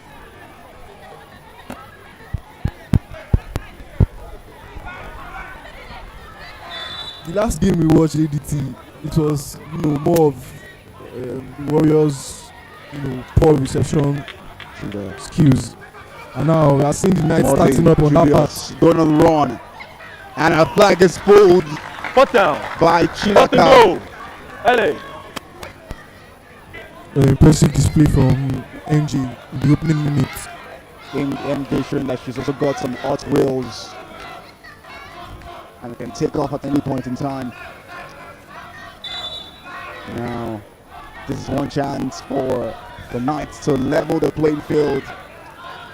last game we watched ADT, it was more of Warriors, poor reception skills, and now we are seeing the Knights starting up on that Julius part. going on the run, and a flag is pulled 4th down. by 4th and Chilaka. goal. LA. Impressive display from NG in the opening minutes. In MJ showing that she's also got some hot wheels and can take off at any point in time. Now, this is one chance for the Knights to level the playing field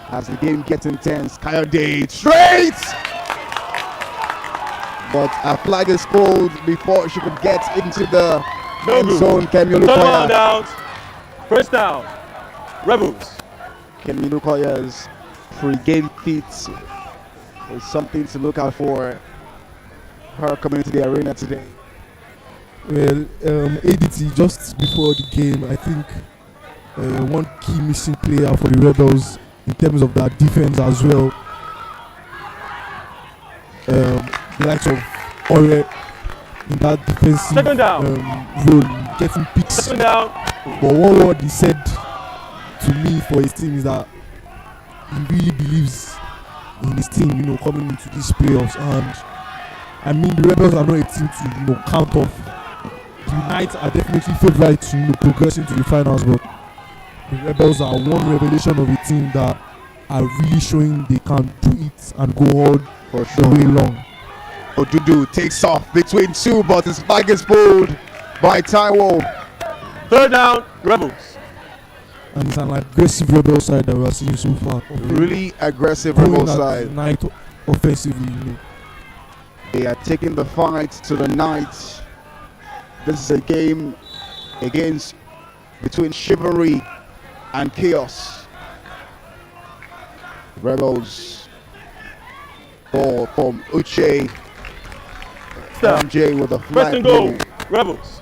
as the game gets intense. Coyote straight! But a flag is pulled before she could get into the No end good. zone. Kemi 3rd Olukoya. man down. 1st down. Rebels. Kemi Olukoya's pre-game feats is something to look out for her coming into the arena today. Well, ADT just before the game, I think one key missing player for the Rebels in terms of their defense as well. The likes of Ore in that defensive 2nd down. role, getting picks. 2nd down. But one word he said to me for his team is that he really believes in his team, coming into these playoffs. And I mean, the Rebels are not a team to count off. The Knights are definitely favourites to progress into the finals, but the Rebels are one revelation of a team that are really showing they can do it and go all For the sure. way long. Odudu takes off between two, but his flag is pulled by Taiwo. 3rd down. Rebels. and it's an aggressive rebel side that we are seeing so far. Really aggressive Going rebel at side. Knight offensively, you know. They are taking the fight to the Knights. This is a game between chivalry and chaos. Rebels ball from Uche. MJ with a First flat and goal. goal. Rebels.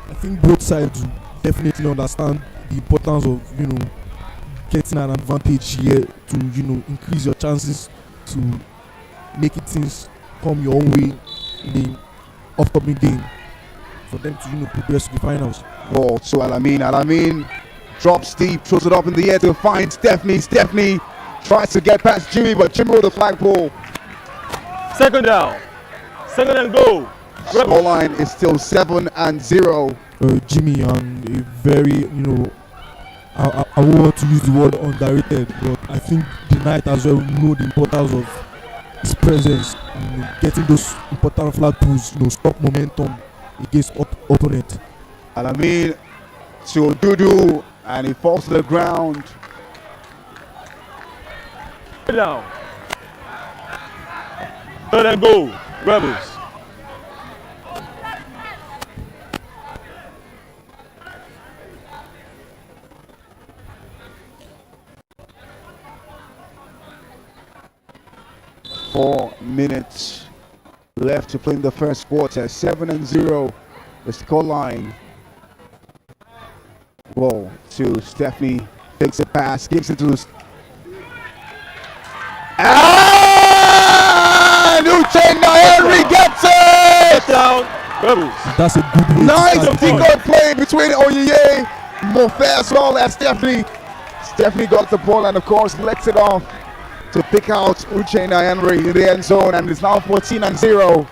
I think both sides definitely understand the importance of, you know, getting an advantage here to, you know, increase your chances to make it things come your own way in the upcoming game for them to, you know, progress to the finals. Ball to Alamin. Alamin drops deep, throws it up in the air to find Stephanie. Stephanie tries to get past Jimmy, but Jimmy with the flagpole. Second down. Second and goal. Rebels. Scoreline is still 7-0. Jimmy and a very, you know, I won't want to use the word underrated, but I think the Knight as well know the importance of his presence, you know, getting those important flag pulls, you know, stop momentum against opponent. Alamin to Dudu, and he falls to the ground. Third down. Third and goal. Rebels. Four minutes left to play in the first quarter. 7-0 the scoreline. Ball to Stephanie, takes a pass, gives it to and Uchenna Henry gets it! Down. Rebels. That's a good way to Nice start the game. good play between Oyeye, Mofe as well as Stephanie. Stephanie got the ball and of course lets it off to pick out Uchenna Henry in the end zone, and it's now 14-0.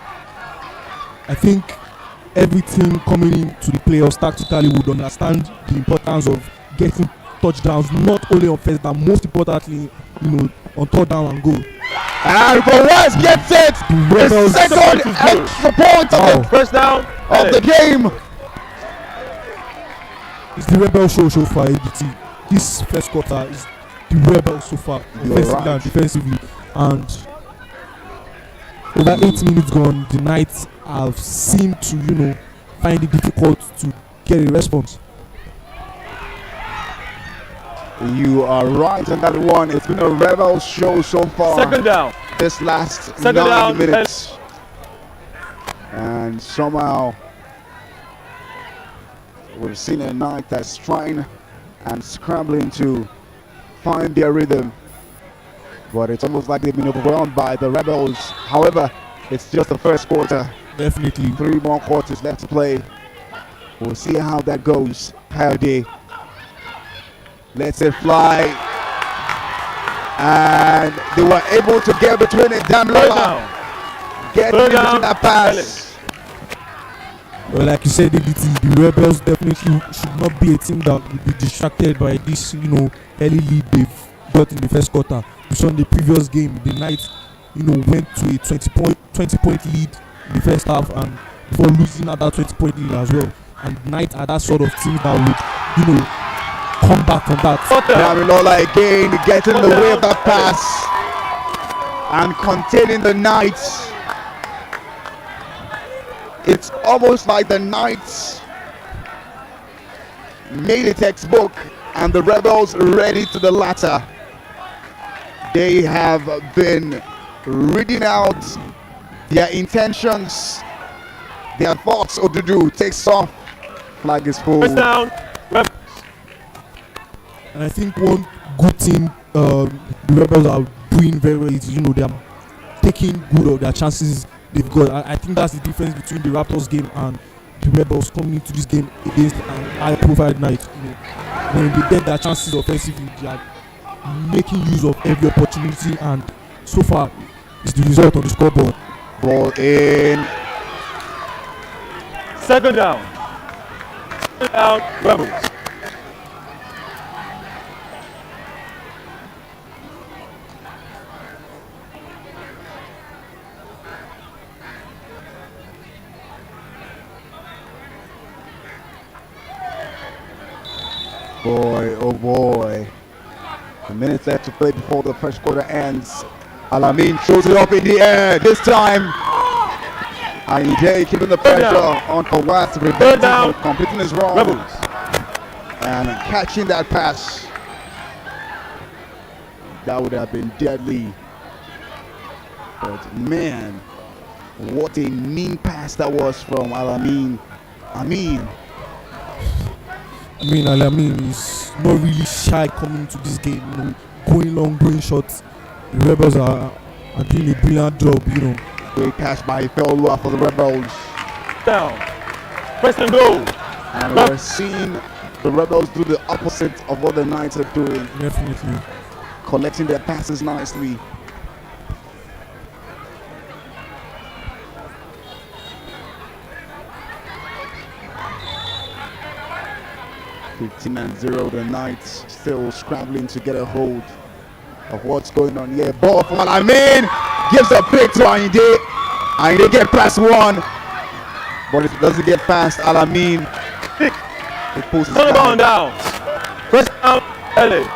I think every team coming into the playoffs tactically would understand the importance of getting touchdowns, not only on first down, most importantly, you know, on third down and goal. And Perez gets it! The second extra point of the, First down. of the game. It's the Rebel show so far, ADT. This first quarter is the Rebel so far, offensively and defensively. And over 8 minutes gone, the Knights have seemed to, you know, find it difficult to get a response. You are right on that one. It's been a Rebel show so far. Second down. This last Second 9 down. minutes. And somehow we've seen a Knight that's trying and scrambling to find their rhythm. But it's almost like they've been overwhelmed by the Rebels. However, it's just the first quarter. Definitely. 3 more quarters left to play. We'll see how that goes. Coed lets it fly. And they were able to get between it. Third Damlola down. get Third between down. that pass. Well, like you said, ADT, the Rebels definitely should not be a team that will be distracted by this, you know, early lead they've got in the first quarter. We saw in the previous game, the Knights, you know, went to a 20-point lead in the first half, and before losing at that 20-point lead as well. And Knights are that sort of team that would, you know, come back from that. Damilola again getting in the way of that pass and containing the Knights. It's almost like the Knights made a textbook and the Rebels ready to the latter. They have been reading out their intentions, their thoughts. Odudu takes off, flag is full. First down. Rebels. And I think one good thing the Rebels are doing very well is, you know, they are taking good of their chances they've got. I think that's the difference between the Raptors game and the Rebels coming into this game against an high-profile Knight. You know, when they get their chances offensively, they are making use of every opportunity, and so far, it's the result on the scoreboard. Ball in. Second down. Second down. Rebels. Boy, oh boy. A minute left to play before the first quarter ends. Alamin throws it up in the air. This time, Ayinde keeping the pressure on Coed to prevent him from completing his run. Rebels. And catching that pass. That would have been deadly. But man, what a mean pass that was from Alamin. Alamin is not really shy coming to this game, you know, going long, going short. The Rebels are doing a brilliant job, you know. Great catch by Felua for the Rebels. Down. Press and go. And we're seeing the Rebels do the opposite of what the Knights are doing. Definitely. Collecting their passes nicely. and 0, the Knights still scrambling to get a hold of what's going on here. Ball from Alamin, gives a pick to Ayinde. Ayinde get past one, but if it doesn't get past Alamin, it pulls his Turn the ball back. down. Press down. LA.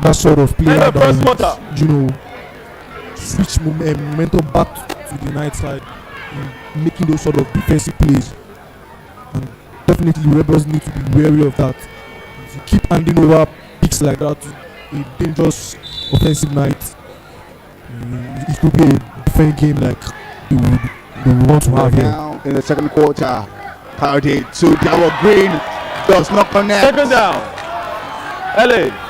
That sort of player End of first that quarter. would, you know, switch momentum back to the Knight side, making those sort of defensive plays. And definitely Rebels need to be wary of that. If you keep handing over picks like that to a dangerous offensive Knight, it could be a different game like they would want to have here. Now in the second quarter, Coed to Double Green, does not connect. Second down. LA.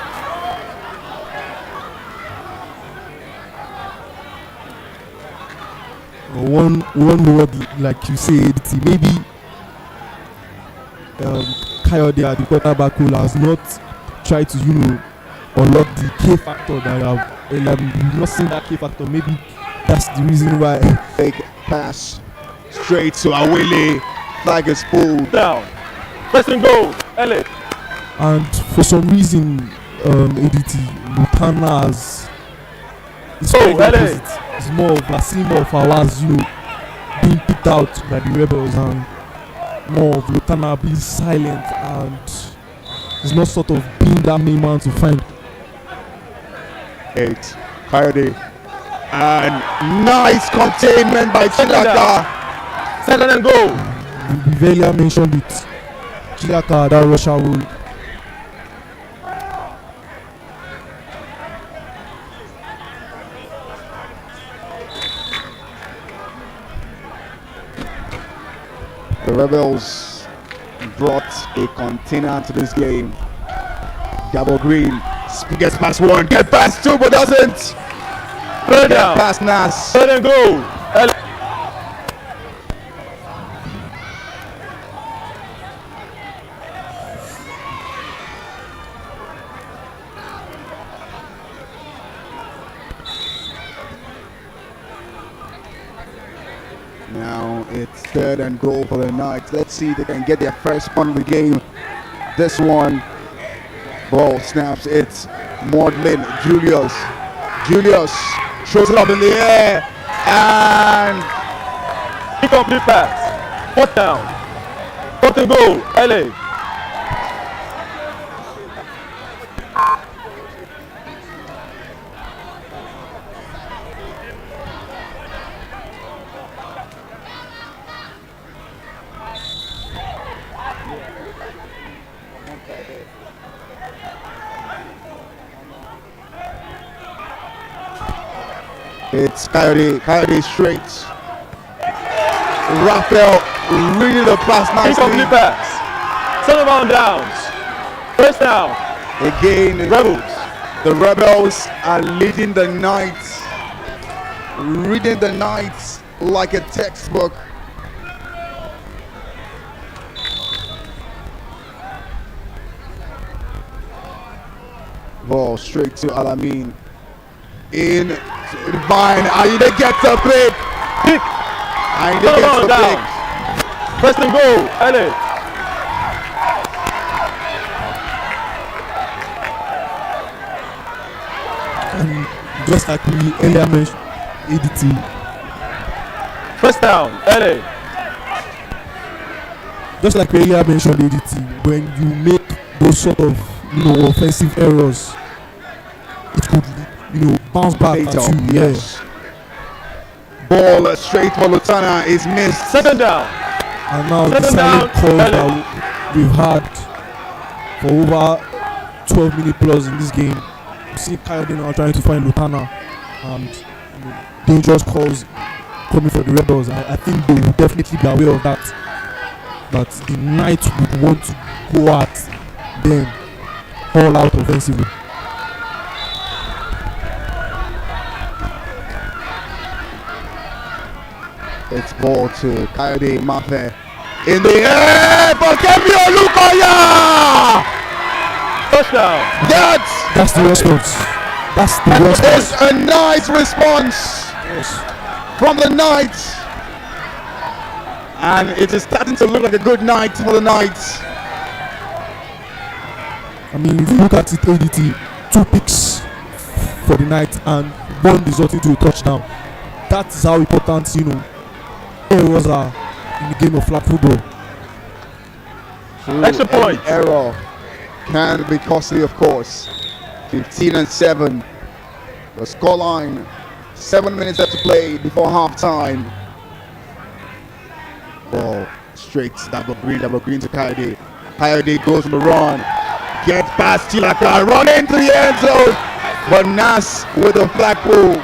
One word, like you said, maybe Coed, the quarterback, has not tried to, you know, unlock the K factor that we've not seen that K factor. Maybe that's the reason why. Fake pass straight to Awele. Flag is pulled. Down. Press and go. LA. And for some reason, ADT Lutana has. It's Oh, quite the LA. opposite. It's more of a seeing more of Awaz, you know, being picked out by the Rebels, and more of Lutana being silent, and it's not sort of being that main man to find. 8, Coed. And nice containment by Chilaka. Second and go. We earlier mentioned it. Chilaka, that Russia rule. The Rebels brought a container to this game. Double Green gets past one, get past two, but doesn't. Third Get down. past Nas. Third and go. LA. Now it's third and goal for the Knights. Let's see if they can get their first point of the game. This one, ball snaps. It's Maudlin Julius. Julius throws it up in the air and Incomplete pass. Fourth down. Fourth and go. LA. it's Coyote straight. Raphael reading the pass Incomplete nicely. pass. Second round downs. First down. Again, Rebels. the Rebels are leading the Knights. Reading the Knights like a textbook. Ball straight to Alamin. In Vine, Ayinde gets a pick. Pick. Ayinde Second gets round the down. pick. First and go. LA. And just like we earlier mentioned, ADT, First down. LA. just like we earlier mentioned, ADT, when you make those sort of offensive errors, it could bounce back at you. Yes. Ball straight for Lutana is missed. Second down. And now the Second silent down. call that we've had for over 12 minutes plus in this game. You see Coed now trying to find Lutana, and dangerous calls coming for the Rebels. I think they will definitely be aware of that. That the Knights would want to go at them all out offensively. It's ball to Coed Mafe. In the air for Kemio Lukoya! Touchdown. That's the response. That's the response. It's a nice response from the Knights. And it is starting to look like a good night for the Knights. I mean, if you look at it, ADT, 2 picks for the Knights and 1 resulting to a touchdown. That is how important, errors are in the game of flag football. Extra point. Error can be costly, of course. 15-7. The scoreline. 7 minutes left to play before halftime. Ball straight. Double green to Coed. Coed goes on the run. Gets past Chilaka. Run into the end zone. But Nas with a flag pull.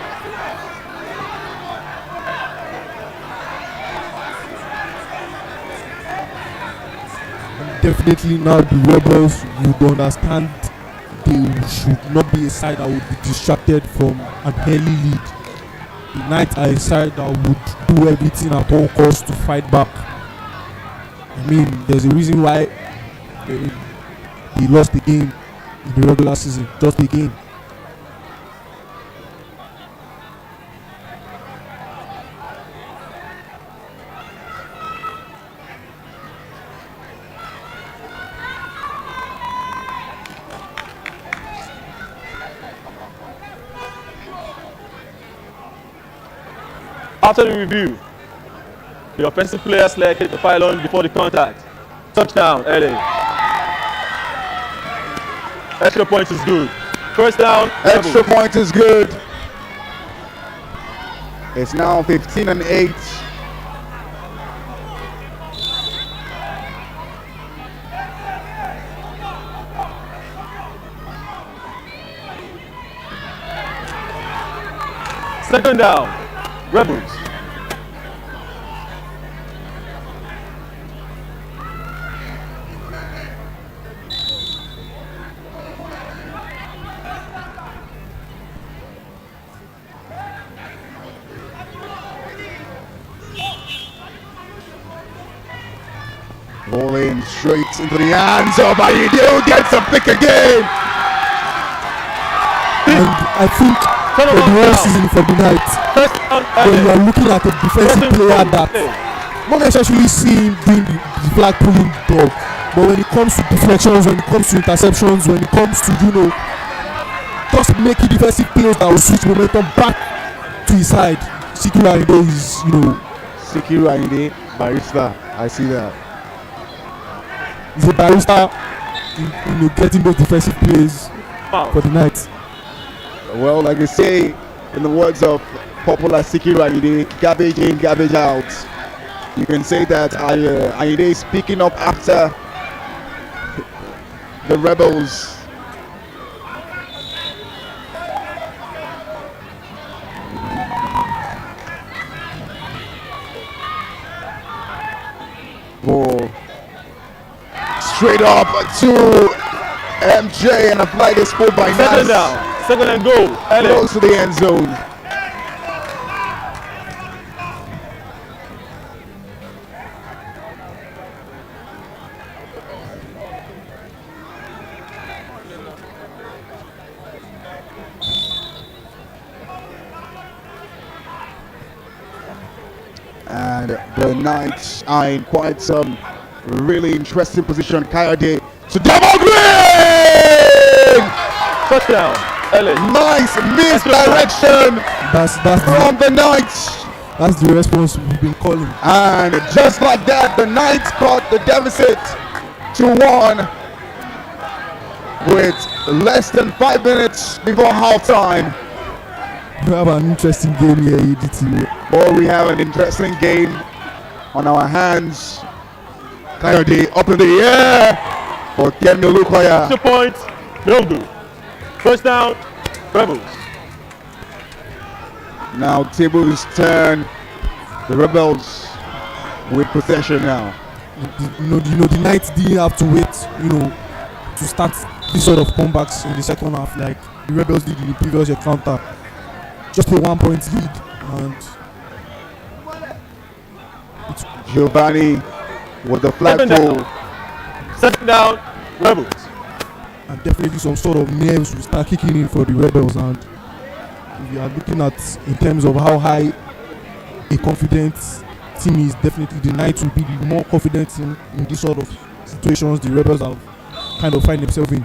Definitely now the Rebels would understand they should not be a side that would be distracted from an early lead. The Knights are a side that would do everything at all costs to fight back. I mean, there's a reason why he lost the game in the regular season, just the game. After the review, the offensive player selected the pylon before the contact. Touchdown, LA. Extra point is good. First down, Extra point is good. It's now 15-8. Second down, Rebels. Rolling straight into the hands of Ayidu, gets a pick again. And I think for the whole season for the Knights, when you are looking at a defensive player that not necessarily see him doing the flag pulling job, but when it comes to deflections, when it comes to interceptions, when it comes to just making defensive plays that will switch momentum back to his side, Sikiru Ayinde is Sikiru Ayinde, Barista, I see that. He's a barrister in getting those defensive plays for the Knights. Well, like they say in the words of popular Sikiru Ayinde, garbage in, garbage out. You can say that Ayinde is picking up after the Rebels. Ball straight up to MJ, and a flag is pulled by Second Nas. down, second and goal, LA. Close to the end zone. And the Knights are in quite some really interesting position. Coed to double green! Touchdown, LA. Nice misdirection from the Knights. That's the response we've been calling. And just like that, the Knights caught the deficit to 1. with less than 5 minutes before halftime. We have an interesting game here, EDT. Or we have an interesting game on our hands. Coyote up in the air for Kemi Olukoya. 2 points, no good. First down, Rebels. Now tables turn. The Rebels with possession now. The Knights didn't have to wait, to start this sort of comebacks in the second half like the Rebels did in the previous encounter. Just a 1 point lead, and Giovanni with the flagpole. Second down, Rebels. and definitely some sort of nerves will start kicking in for the Rebels. And if you are looking at in terms of how high a confident team is, definitely the Knights will be the more confident in this sort of situations the Rebels have kind of find themselves in.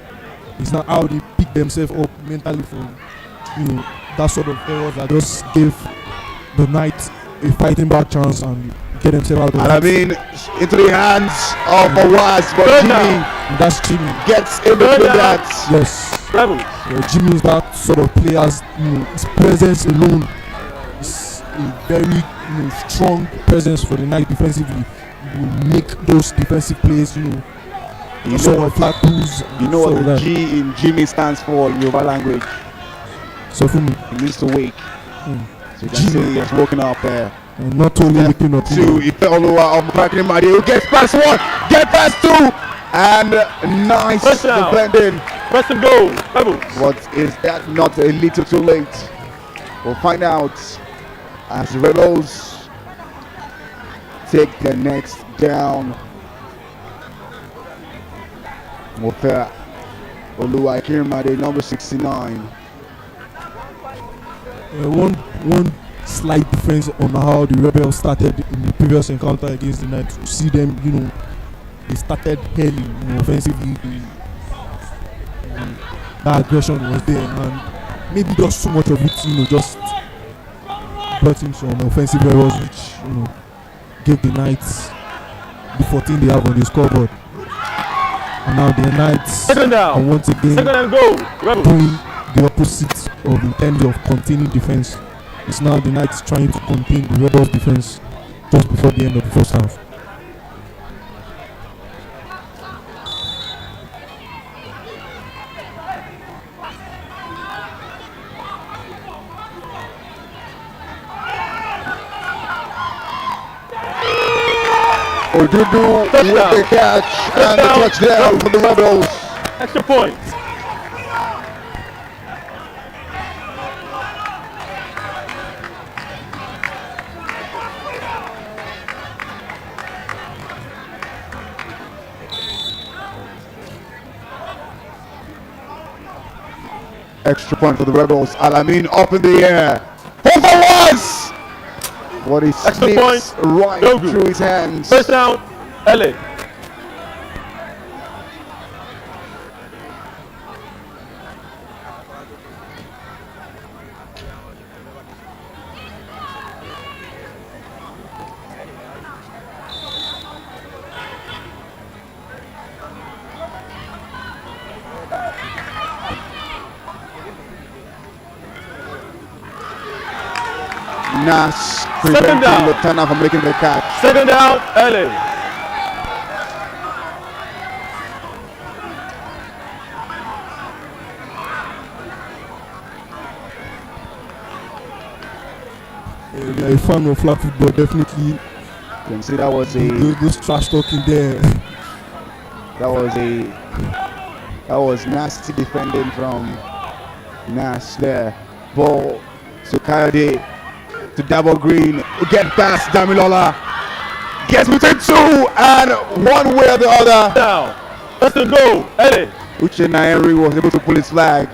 It's not how they pick themselves up mentally from that sort of errors that just gave the Knights a fighting back chance and get themselves out of And I mean, into the hands of Awaz, but Jimmy that's Jimmy. gets in between that. Yes. Rebels. Jimmy is that sort of player. His presence alone is a very strong presence for the Knights defensively. He will make those defensive plays, You sort know of flat pulls. You know sort what of the that. G in Jimmy stands for in Yoruba language. So for me, He needs to wake. So you can Jimmy. see he has woken up there. not only looking up, Two, Ifeoluwa of Mbakin Madi, who gets past one, get past two, and nice First down. defending. First and goal, Rebels. But is that not a little too late? We'll find out as the Rebels take the next down. Mofe Oluwa Akirimade, number 69. one slight difference on how the Rebels started in the previous encounter against the Knights. You see them, they started early, offensively. That aggression was there, and maybe just too much of it, just brought in some offensive errors, which gave the Knights the 14 they have on the scoreboard. And now the Knights Second are down. once again Second and goal, Rebels. doing the opposite of in terms of containing defense. It's now the Knights trying to contain the Rebels defense just before the end of the first half. Odudu with the catch and the touchdown for the Rebels. Extra point. Extra point for the Rebels. Alamin up in the air. Over was! What he Extra sneaks point. right No good. through his hands. First down, LA. Nash Second preventing down. Lutana from making the catch. Second down, LA. If you're a fan of flag football, definitely You can see that was those trash talking there. that was nasty defending from Nash there. Ball to Coyote to double green. Get past Damilola. Gets between two and one way or the other. Down. First and goal, LA. Uche Nairi was able to pull his flag.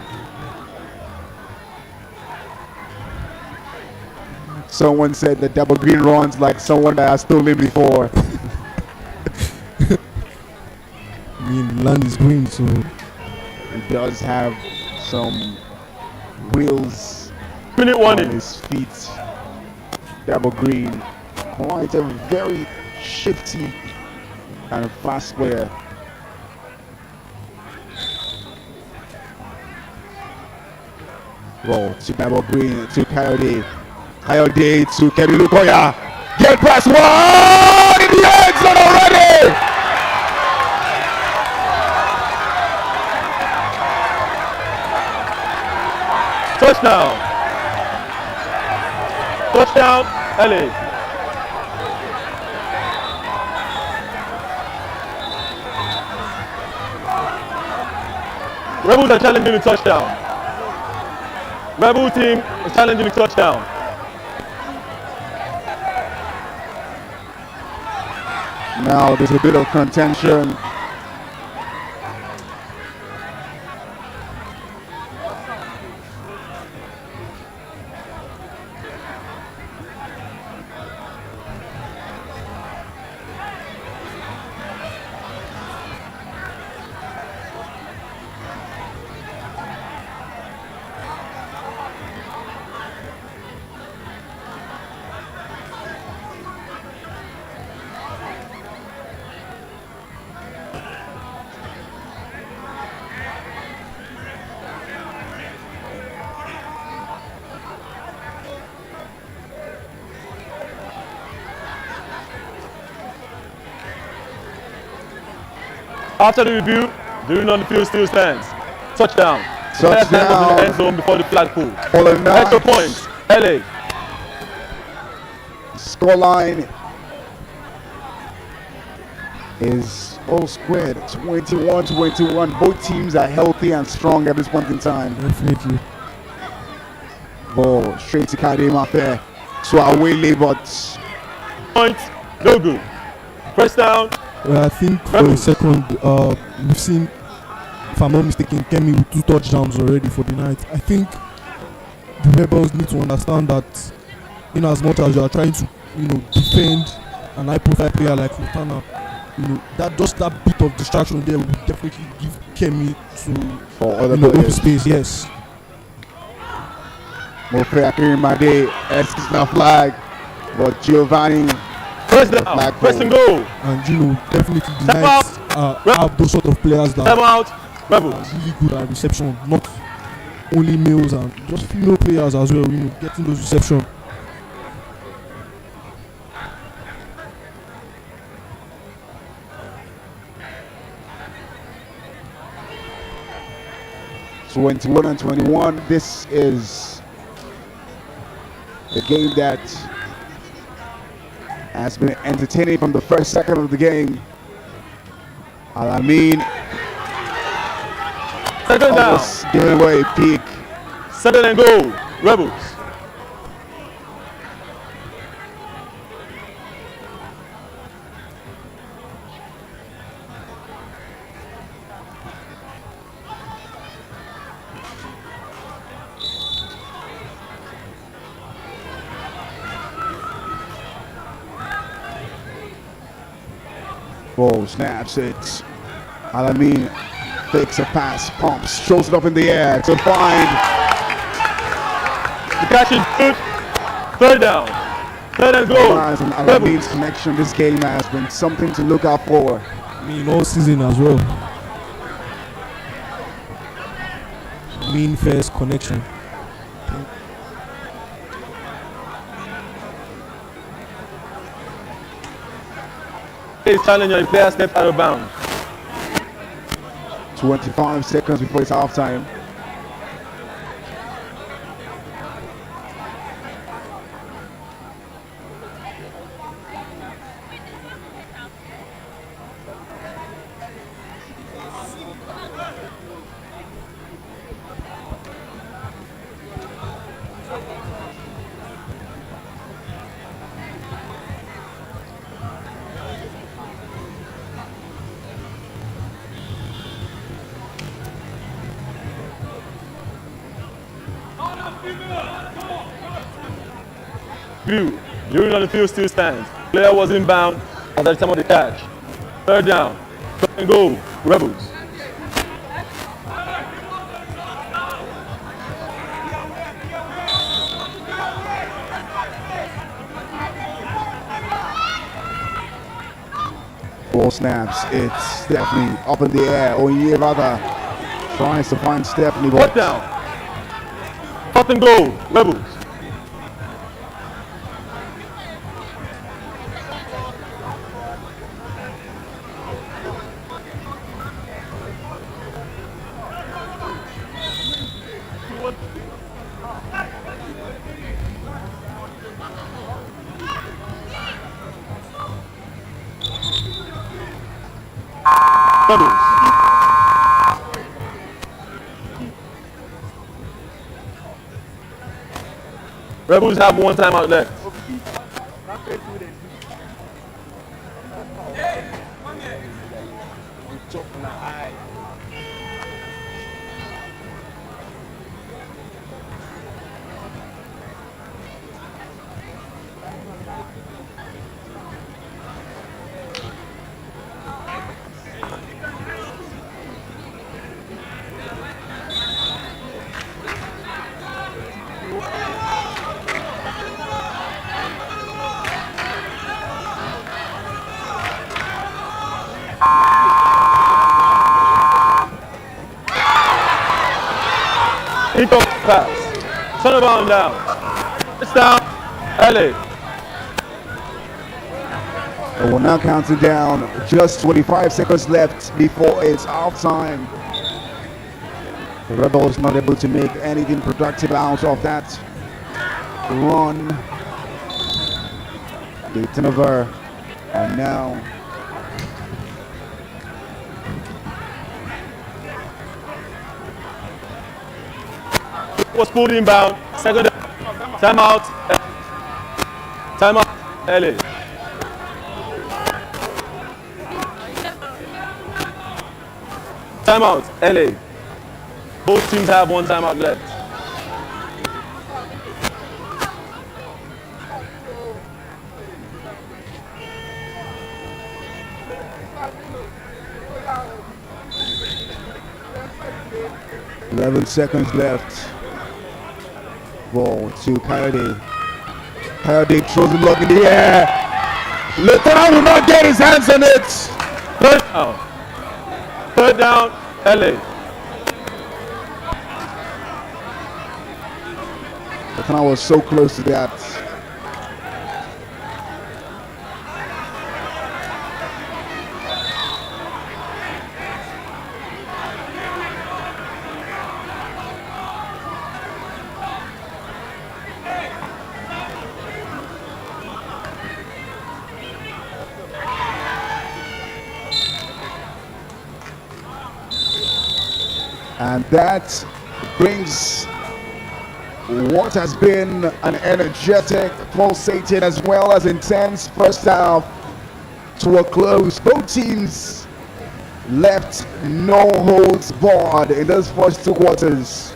Someone said the double green runs like someone that has stolen before. I mean, the land is green, so He does have some wheels Minute on warning. his feet. Double green. Quite a very shifty and fast player. Roll to Babo Green to Coyote. Coyote to Kevin Lukoya. Get past one in the end zone already. Touchdown. Touchdown, LA. Rebels are challenging the touchdown. Rebel team is challenging the touchdown. Now there's a bit of contention. After the review, the run on the field still stands. Touchdown. Touchdown. Left hand was in the end zone before the flag pull. For the Knights. Extra points, LA. Scoreline is all squared 21-21. Both teams are healthy and strong at this point in time. Definitely. Ball straight to Kadima Fair. So away but Points, no good. First down. Well, I think for the second, we've seen, if I'm not mistaken, Kemi with 2 touchdowns already for the night. I think the Rebels need to understand that, in as much as you are trying to, defend an high-profile player like Lutana, that just that bit of distraction there will definitely give Kemi to for other open players. space. Yes. Mofre Akirimade escapes the flag, but Giovanni First down, first and goal. And definitely the Step Knights out. have those sort of players that Time out, are Rebels. really good at reception, not only males and just female players as well, getting those reception. (21-21). This is a game that has been entertaining from the first second of the game. Alamin Second down, almost giving away a peak. second and goal, Rebels. Ball snaps it. Alamin fakes a pass, pumps, throws it up in the air to find. The catch is good. Third down, third and goal, Rise and Alamin's Rebels. connection. This game has been something to look out for. All season as well. First connection. Is challenger, the player steps out of bounds. 25 seconds before it's halftime. View, the run on the field still stands. Player was inbound at the time of the catch. Third down, third and goal, Rebels. Ball snaps. It's Stephanie up in the air. Oyevada tries to find Stephanie. Fourth down, 4th and goal, Rebels. Rebels. Rebels have 1 timeout left. Incoming pass. Turn around down. It's down. LA. And we're now counting down. Just 25 seconds left before it's halftime. The Rebels not able to make anything productive out of that run. The turnover, and now Was pulled inbound. Second timeout. Timeout. LA. Timeout. LA. Both teams have 1 timeout left. seconds left. Ball to Coed. Coed throws the lock in the air. Lieutenant will not get his hands on it. Third down, LA. Lieutenant was so close to that. And that brings what has been an energetic, pulsating, as well as intense first half to a close. Both teams left no holds barred in those first 2 quarters.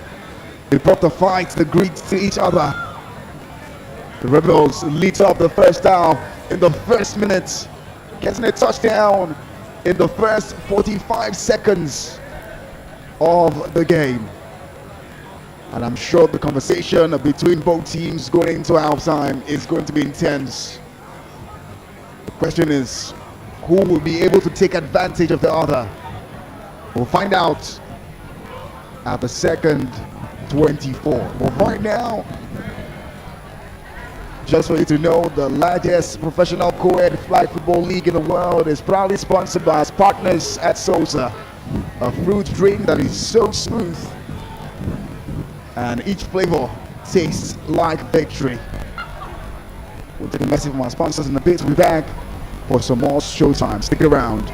They brought the fight, the grit to each other. The Rebels lead up the first half in the first minute, getting a touchdown in the first 45 seconds of the game. And I'm sure the conversation between both teams going into halftime is going to be intense. The question is, who will be able to take advantage of the other? We'll find out at the second 24. But right now, just for you to know, the largest professional co-ed flag football league in the world is proudly sponsored by its partners at Sosa, a fruit drink that is so smooth and each flavor tastes like victory. We'll take a message from our sponsors in a bit. We'll be back for some more Showtime. Stick around.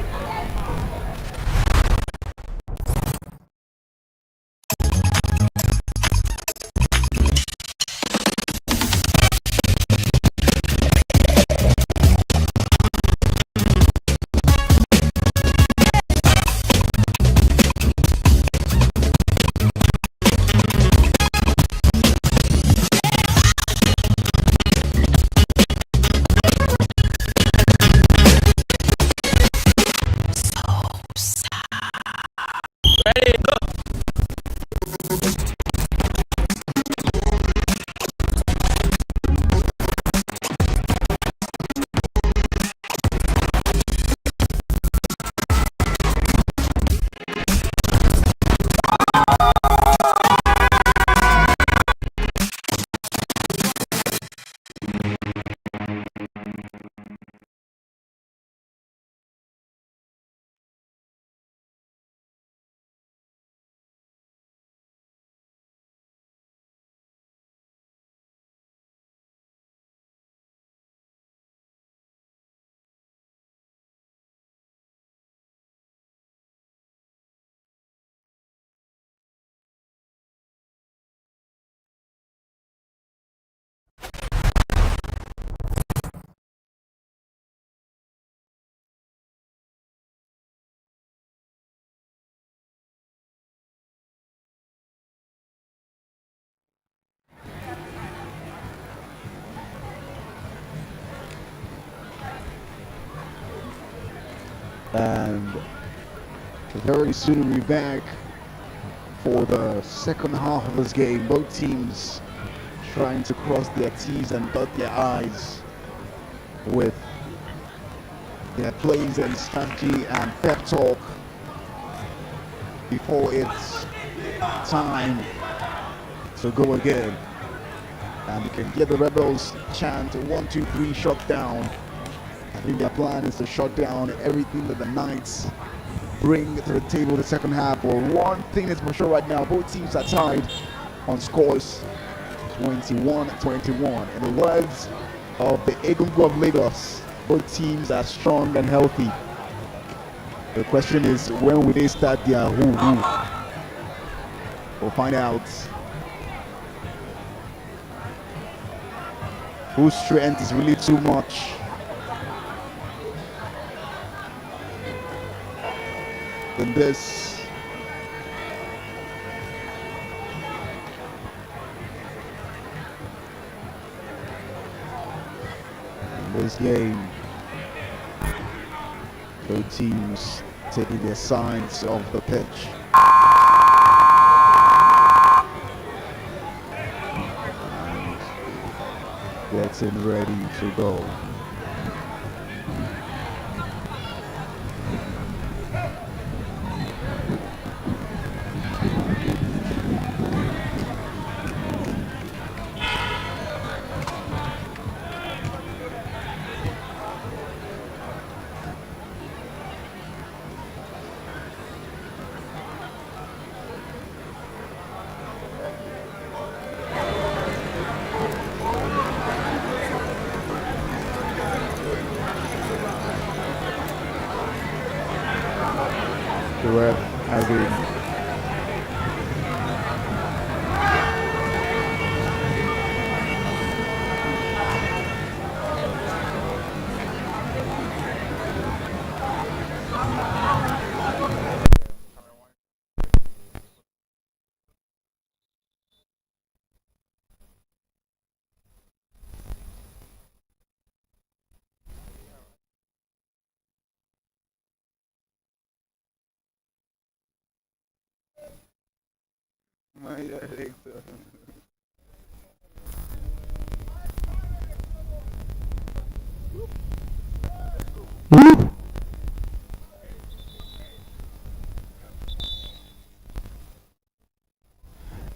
And very soon we'll be back for the second half of this game. Both teams trying to cross their T's and dot their I's with their plays and strategy and pep talk before it's time to go again. And you can get the Rebels chant 1, 2, 3 shut down. I think their plan is to shut down everything that the Knights bring to the table the second half. But one thing is for sure right now, both teams are tied on scores 21-21. In the words of the Egungun of Lagos, both teams are strong and healthy. The question is, when will they start their who? We'll find out whose strength is really too much. In this game, both teams taking their sides of the pitch. And getting ready to go. The ref having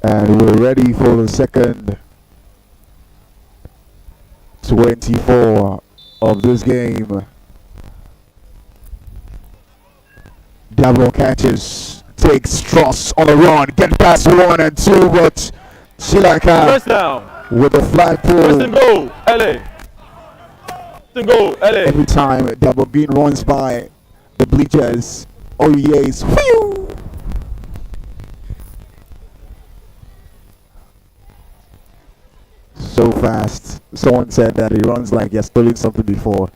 and we're ready for the second 24 of this game. Double catches, takes Truss on the run, get past 1 and 2, but Shilaka First down. with the flag First pull. and go, LA. First and go, LA. Every time Double Bean runs by the bleachers, oh yes, whew! So fast. Someone said that he runs like he has stolen something before.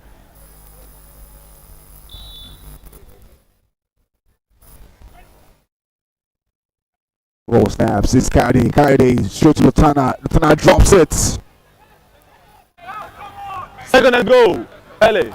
Roll snaps. It's Coed. Coed straight to Lutana. Lutana drops it. Second and go, LA.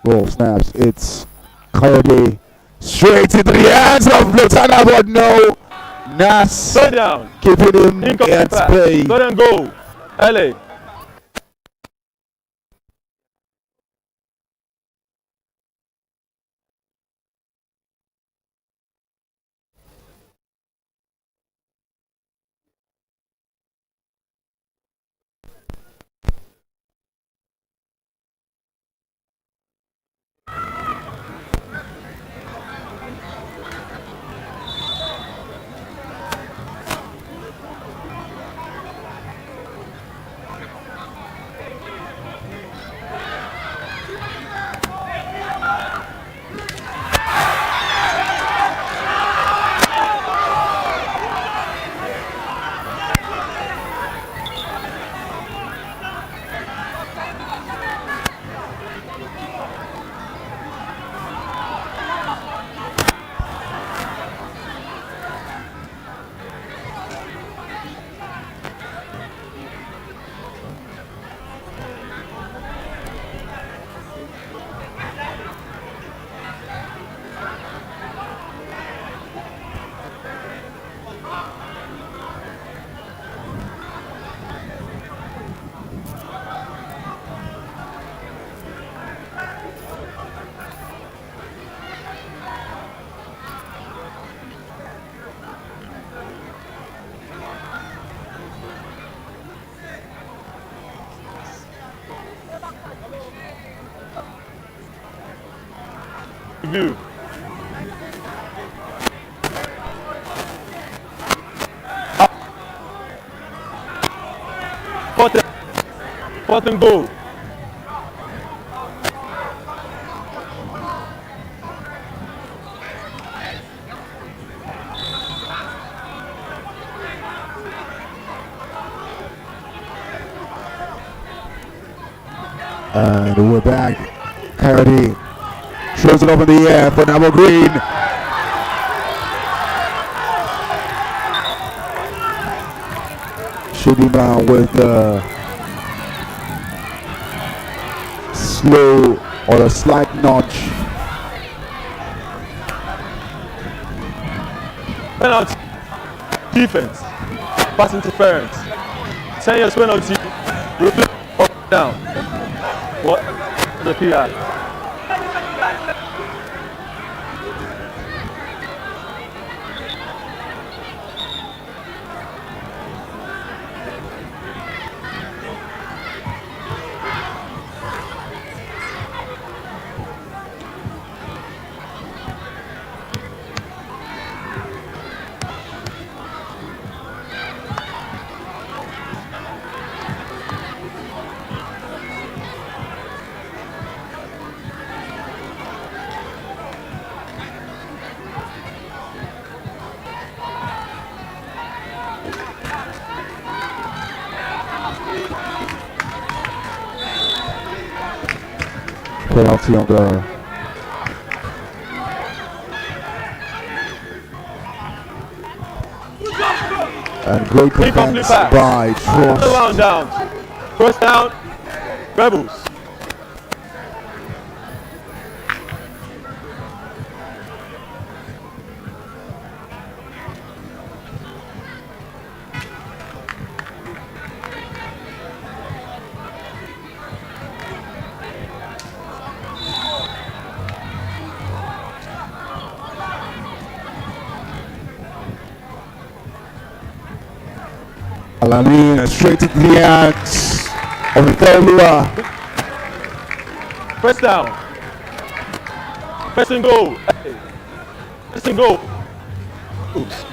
Roll snaps. It's Coed straight into the hands of Lutana, but no. Nas Third down. keeping him Incomplete at pass. bay. Third and go, LA. Review. Fourth and goal. And we're back. Coed throws it up in the air for Double Green. Shidima with the slow or a slight notch. Penalty. Defense. Pass interference. 10 years penalty. Replay up down. What? The PI. Penalty on the and great defense by Trost. Round down. First down. Rebels. Alamin straight to the hands of Thelua. First down. First and goal. First and goal. Oops.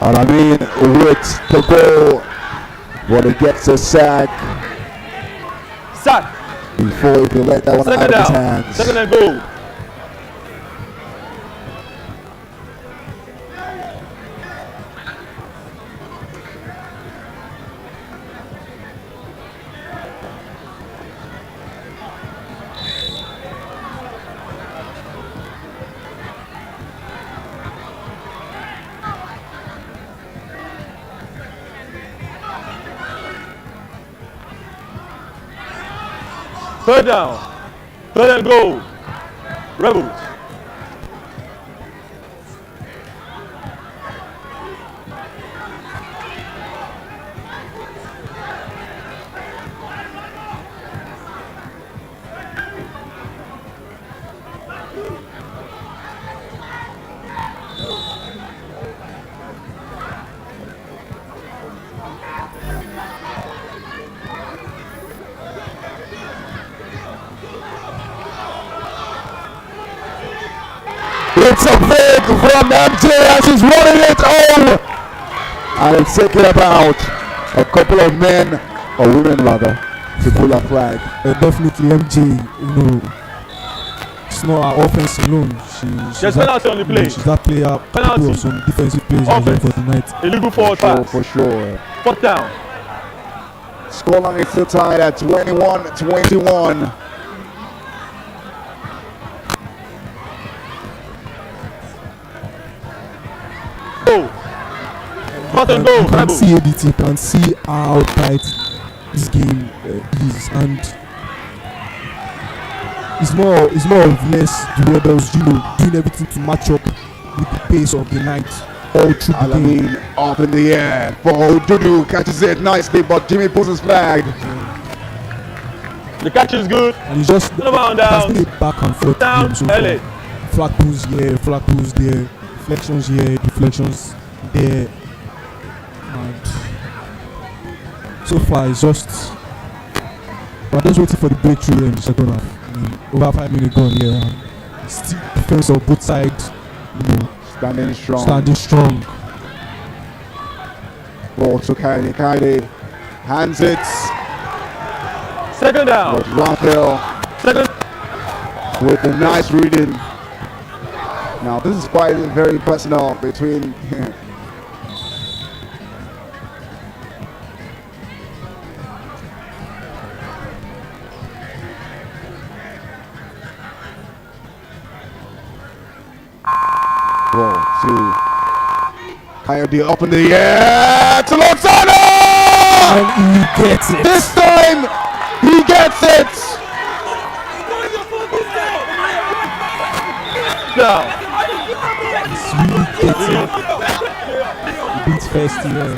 Alamin with the ball, but he gets a sack Sack. before he can let that one Second out of his down. hands. Second and goal. Third down. Third and goal. Rebels. It's a big from MJ as he's running it home. And it's taken about a couple of men, or women rather, to pull a flag. Definitely MJ, you know, it's not our offense alone. There's penalty on the play. She's that player, Penalty. some defensive plays as well for the night. Illegal forward pass. For sure. Fourth down. Scoreline is still tied at 21-21. Goal. Fourth and You goal. can Rebels. see ADT, you can see how tight this game is, and it's more of less the Rebels, you know, doing everything to match up with the pace of the night all through the game. Alamin up in the air for Dudu, catches it nicely, but Jimmy pulls his flag. The catch is good. And it's just Down. that's been a back and forth Down, game so LA. far. Flat pulls here, flat pulls there, deflections here, deflections there, and so far it's just we're just waiting for the breakthrough in the second half. I mean, over 5 minutes gone here. And still defense of both sides, Standing strong. standing strong. Ball to Coed. Coed hands it. Second down. But Raphael Second. with a nice reading. Now this is quite very personal between ball to Coyote up in the air to Lozano! And he gets it. This time he gets it! Down. Really gets it. He beats first here.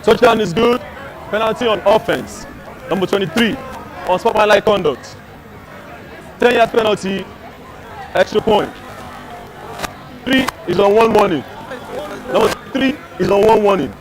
Touchdown is good. Penalty on offense. Number 23 on sportsmanlike conduct. 10-yard penalty. Extra point. 3 is on 1 warning. Number 3 is on 1 warning.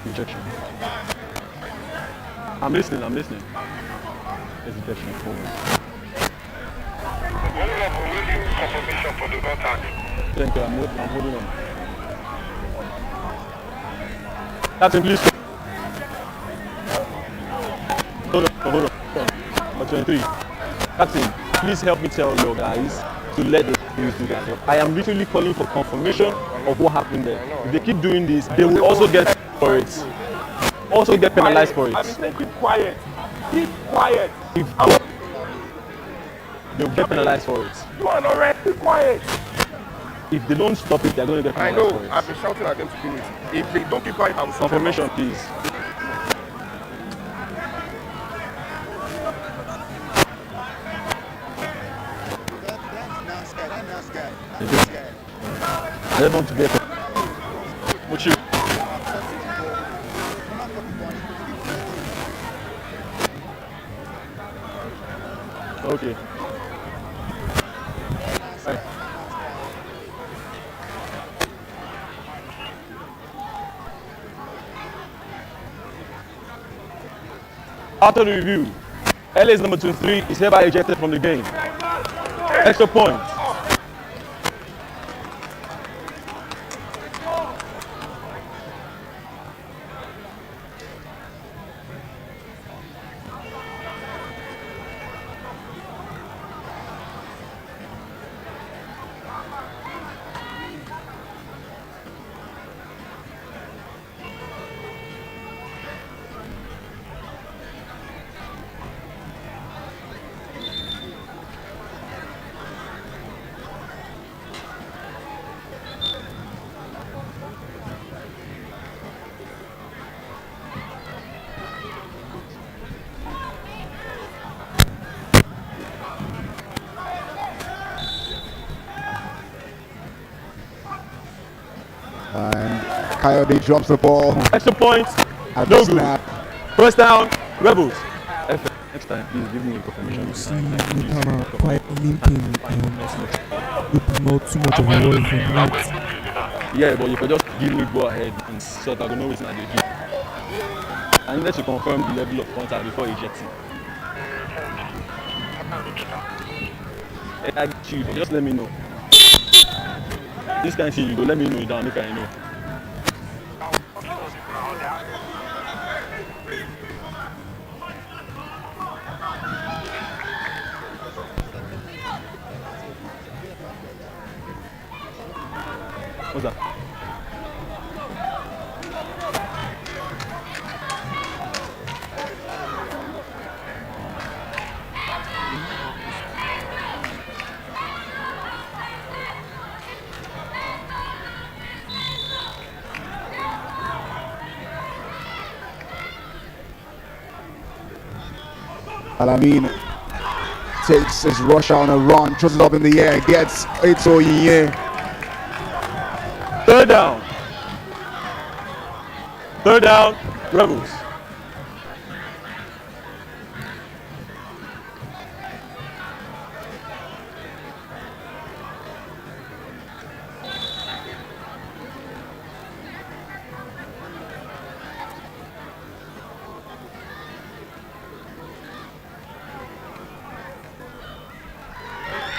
Rejection. I'm listening. There's rejection. Thank you. I'm holding on. Captain, please. Hold on. Number 23. Captain, please help me tell your guys to let the things do their job. I am literally calling for confirmation of what happened there. If they keep doing this, they will also get for it. Also get penalized for it. I'm saying keep quiet. Keep quiet. If they'll get penalized for it. You are not right. Keep quiet. If they don't stop it, they're going to get I penalized know. for it. I've been shouting at them to finish. If they don't keep quiet, I will stop them. Confirmation, please. I don't want to get what you. Okay. After the review, LA's number 23 is hereby ejected from the game. Extra point. And Coyote drops the ball Extra point. at No the good. snap. First down. Rebels. Next time, please give me a confirmation. You see Montana quite limping. With not too much of a worry for tonight. Yeah, but you can just give me go ahead and sort out no reason I do. I need to confirm the level of contact before ejecting. I get you, but just let me know. This kind of thing, you go let me know down, make I know. What's that? Alamin takes his rush on a run, throws it up in the air, gets Eto Yinye. Third down. Third down, Rebels.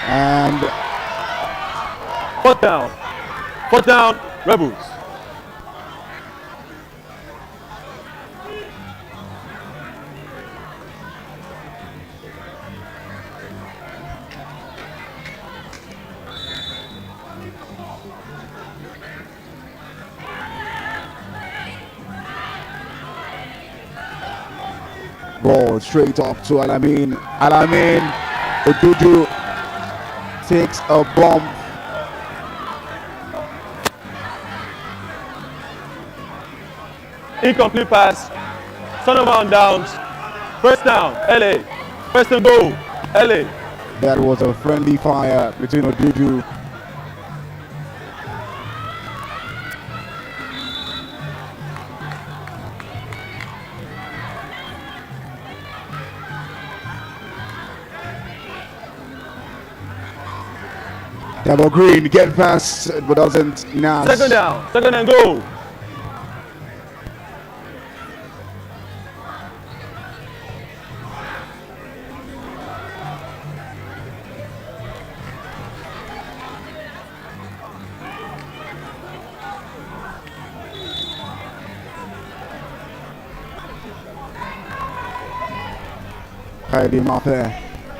And Fourth down. Fourth down, Rebels. ball straight up to Alamin. Alamin Odudu takes a bump. Incomplete pass. Turnover on downs. First down, LA. First and goal, LA. That was a friendly fire between Odudu Double Green, get past but doesn't now. Second down, second and goal. Heidi Mafe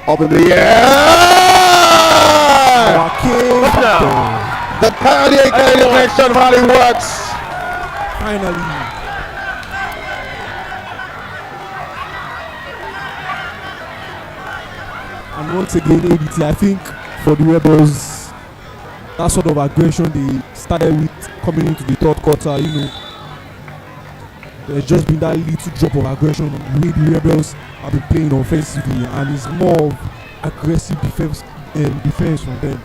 up in the air. Touchdown. The Coyote connection finally works. Finally. And once again, ADT, I think for the Rebels, that sort of aggression they started with coming into the third quarter, you know, there's just been that little drop of aggression the way the Rebels have been playing offensively, and it's more of aggressive defense from them.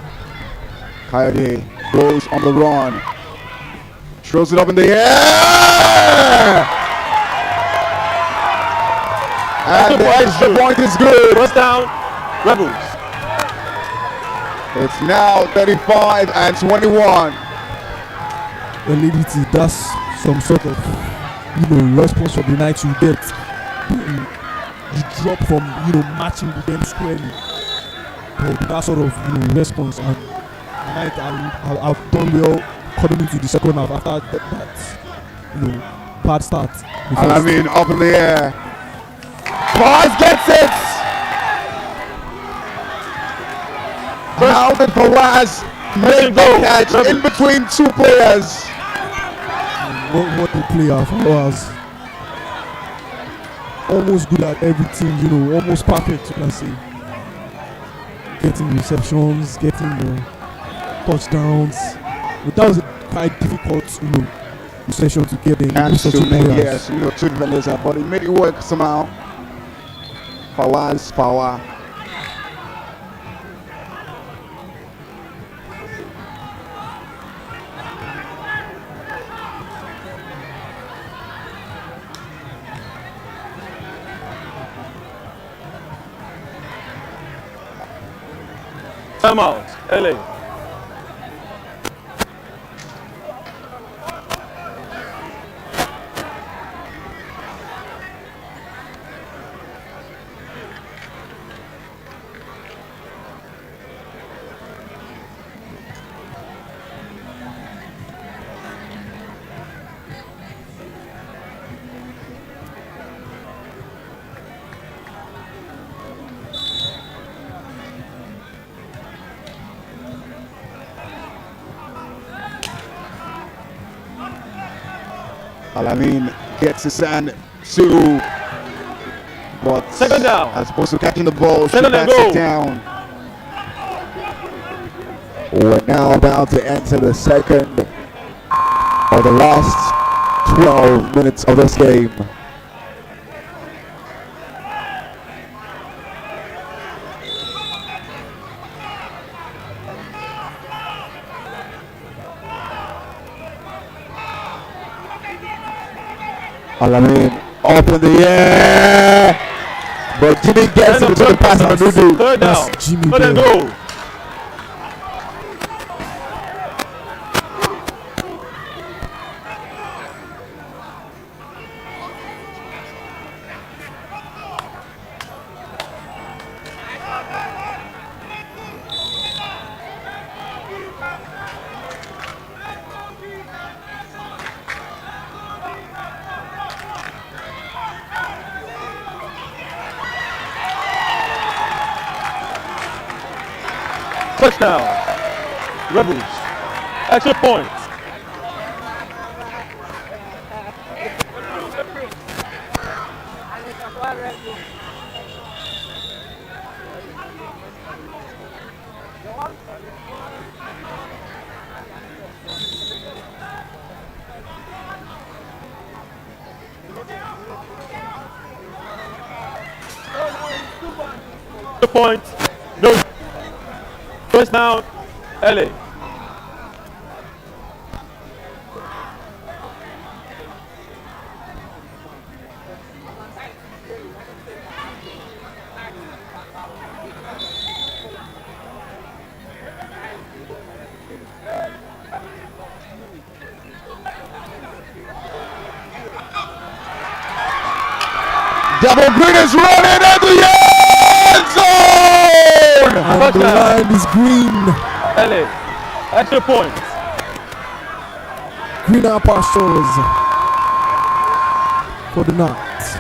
Coyote goes on the run, throws it up in the air, and the point is good. First down, Rebels. It's now 35 and 21. The ADT, that's some sort of, you know, response from the night you get. You drop from, you know, matching with them squarely. But that sort of, you know, response, and tonight I've done well coming into the second half after that, you know, bad start. And I mean, up in the air. Fawaz gets it. How did Fawaz make the catch in between two players? What the player was almost good at everything, you know, almost perfect, you can say. Getting receptions, getting the touchdowns. But that was quite difficult, you know, session to get the And such to make, players. yes, you know, two defenders, but he made it work somehow. Fawaz power. Timeout, LA. Alamin gets his hand to, but Second down. as opposed to catching the ball, she Second and bats goal. it down. We're now about to enter the second or the last 12 minutes of this game. Alamin up in the air, but Jimmy gets it to the pass on the Dudu. Third down. That's Jimmy Third and there. goal. Touchdown. Rebels. Extra point. Extra point. No. First down, LA. Double Green is running at the end zone! And the line is green. LA. Extra point. Greener pastures for the Knights.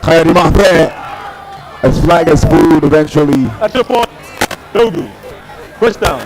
Khayri Mahbe. A flag is pulled eventually. Extra point. No good. First down.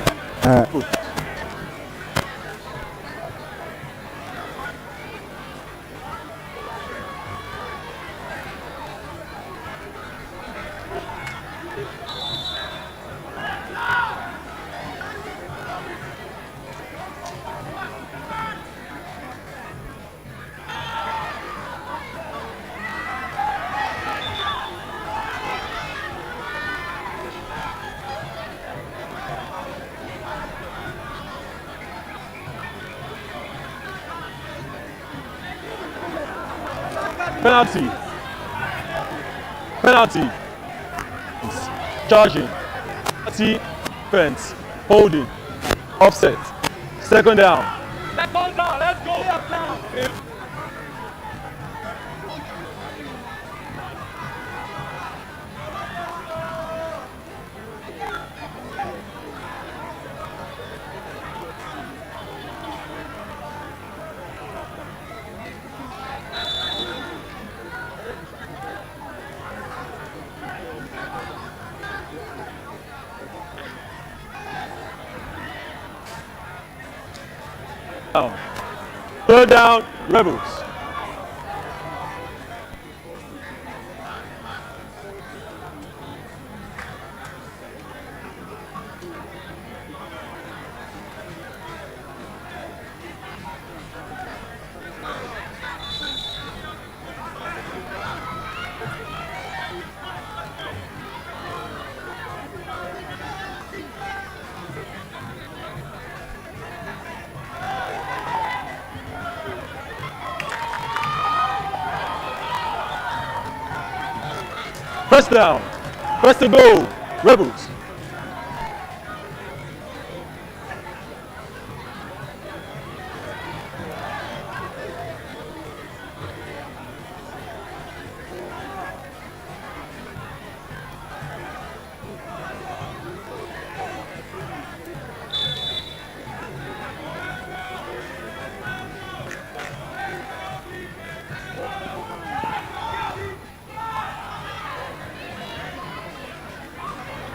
Penalty. Penalty. Charging. Penalty. Fence. Holding. Offset. Second down. Let's go now. Let's go. Third down, Rebels. First down. First and goal. Rebels.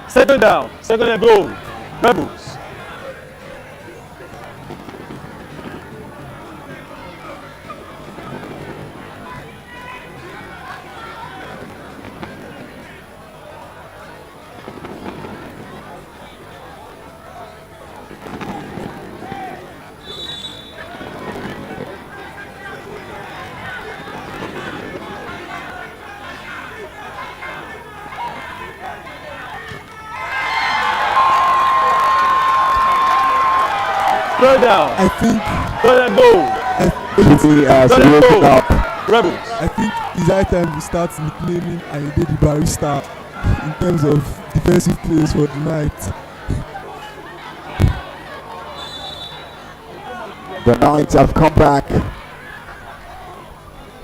Second down, second and goal. Rebels. Third down. I think Third and goal. He has Third and woken goal. up. Rebels. I think it's high time we start nicknaming Ayinde the Barrister in terms of defensive plays for the night. The Knights have come back,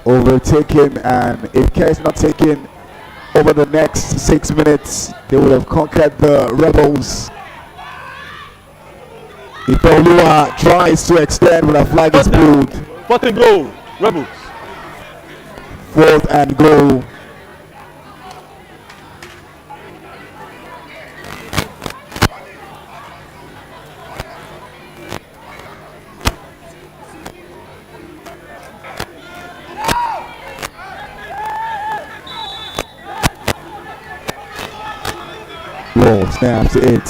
overtaken, and if care is not taken over the next 6 minutes, they would have conquered the Rebels. If Olua tries to extend when a flag is pulled, Fourth and goal. Rebels. 4th and goal. Ball snaps it.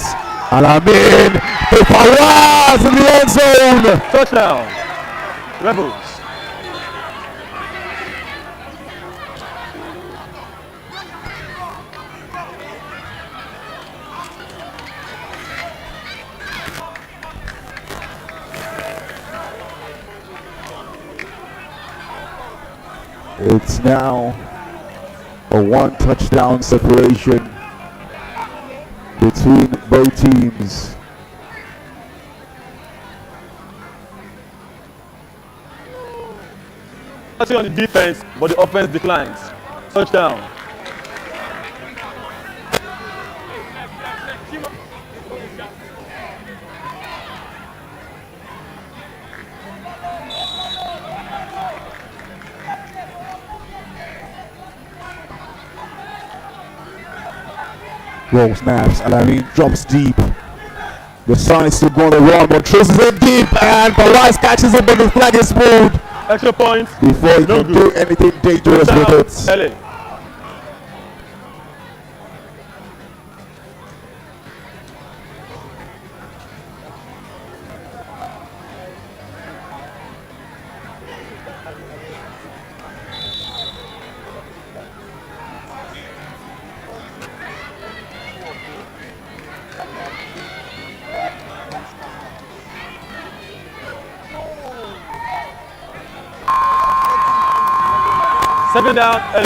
Alamin, the Fawaz in the end zone. Touchdown. Rebels. It's now a 1 touchdown separation between both teams. On the defense, but the offense declines. Touchdown. Roll snaps, Alamin drops deep. Decides to go on the run, but throws it deep, and Paraz catches it, but the flag is pulled Extra point. before he No can good. do anything dangerous with it. LA. Second down, LA.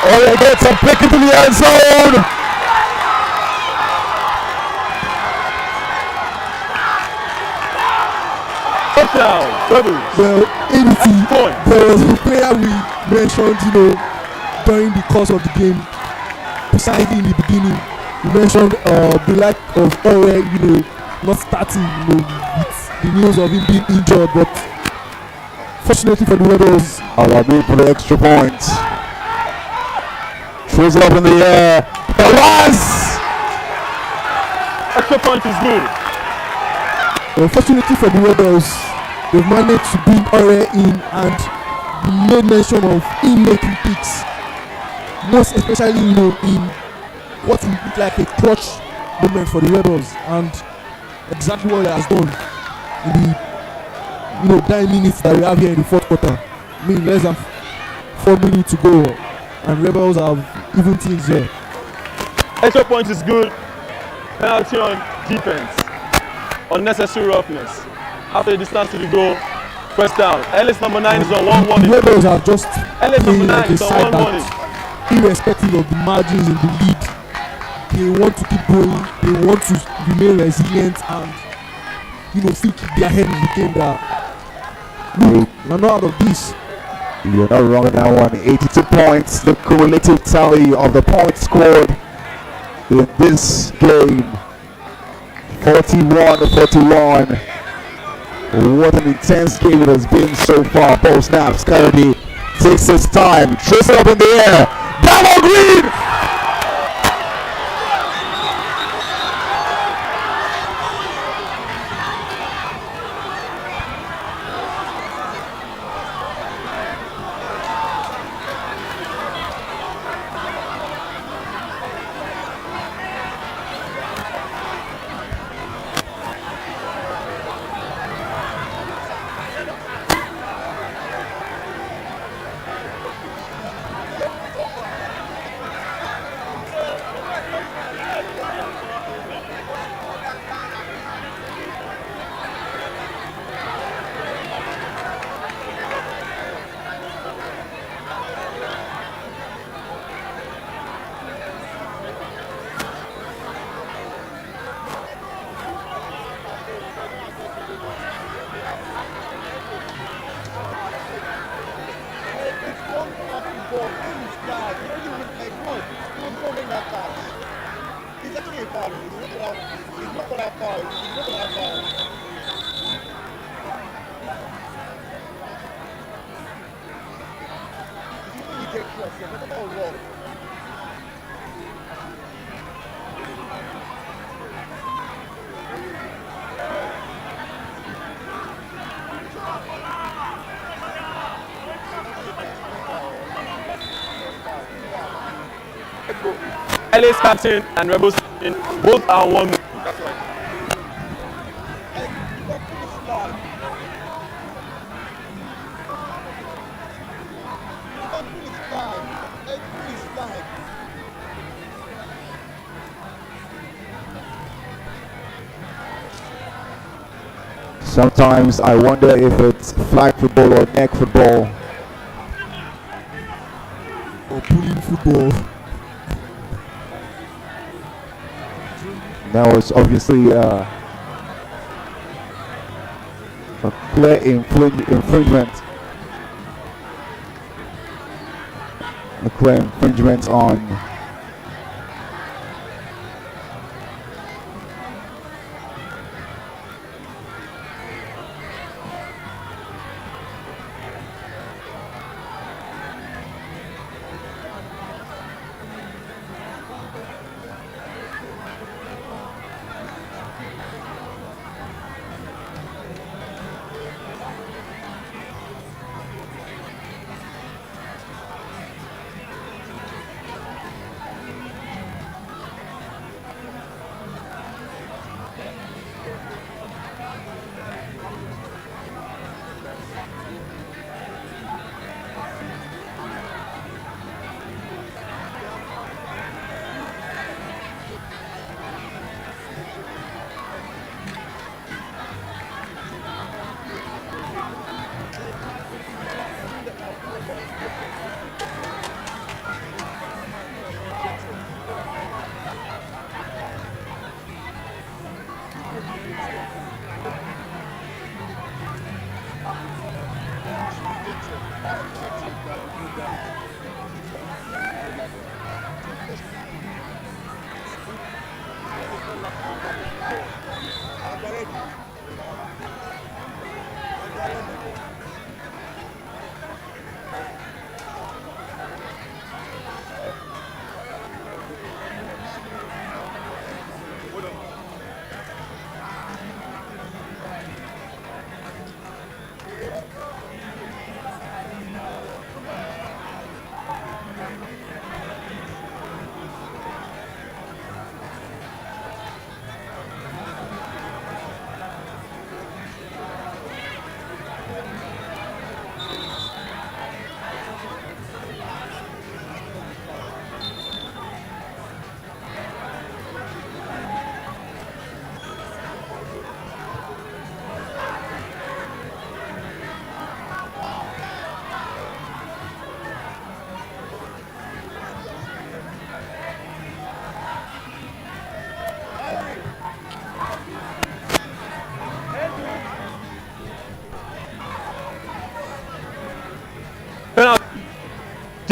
Oh, he gets a pick into the end zone. Touchdown. Rebels. Well, ABC, Point. there was a player we mentioned, during the course of the game, precisely in the beginning. We mentioned the lack of Ore, not starting, with the news of him being injured, but fortunately for the Rebels, Alamin for the extra point. Throws it up in the air. Paraz! Extra point is good. unfortunately for the Rebels, they've managed to bring Ore in, and we made mention of him making picks, most especially in what would look like a clutch moment for the Rebels, and exactly what he has done in the 9 minutes that we have here in the fourth quarter. I mean, less than 4 minutes to go, and Rebels have even things here. Extra point is good. Penalty on defense. Unnecessary roughness. After the distance to the goal, first down. Ellis number 9 is on 1-1. The Rebels have just Ellis played number 9 like a is on side 1-1. that, irrespective of the margins in the lead, they want to keep going. They want to remain resilient and still keep their head in the game. That we're not out of this. You're not wrong on that one. 82 points, the cumulative tally of the points scored in this game. 41-41. What an intense game it has been so far. Ball snaps, Kennedy takes his time, throws it up in the air. Down on green! Ellis captain and Rebels in both are on 1 minute. Sometimes I wonder if it's flag football or neck football. Or pulling football. That was obviously a clear infringement. A clear infringement on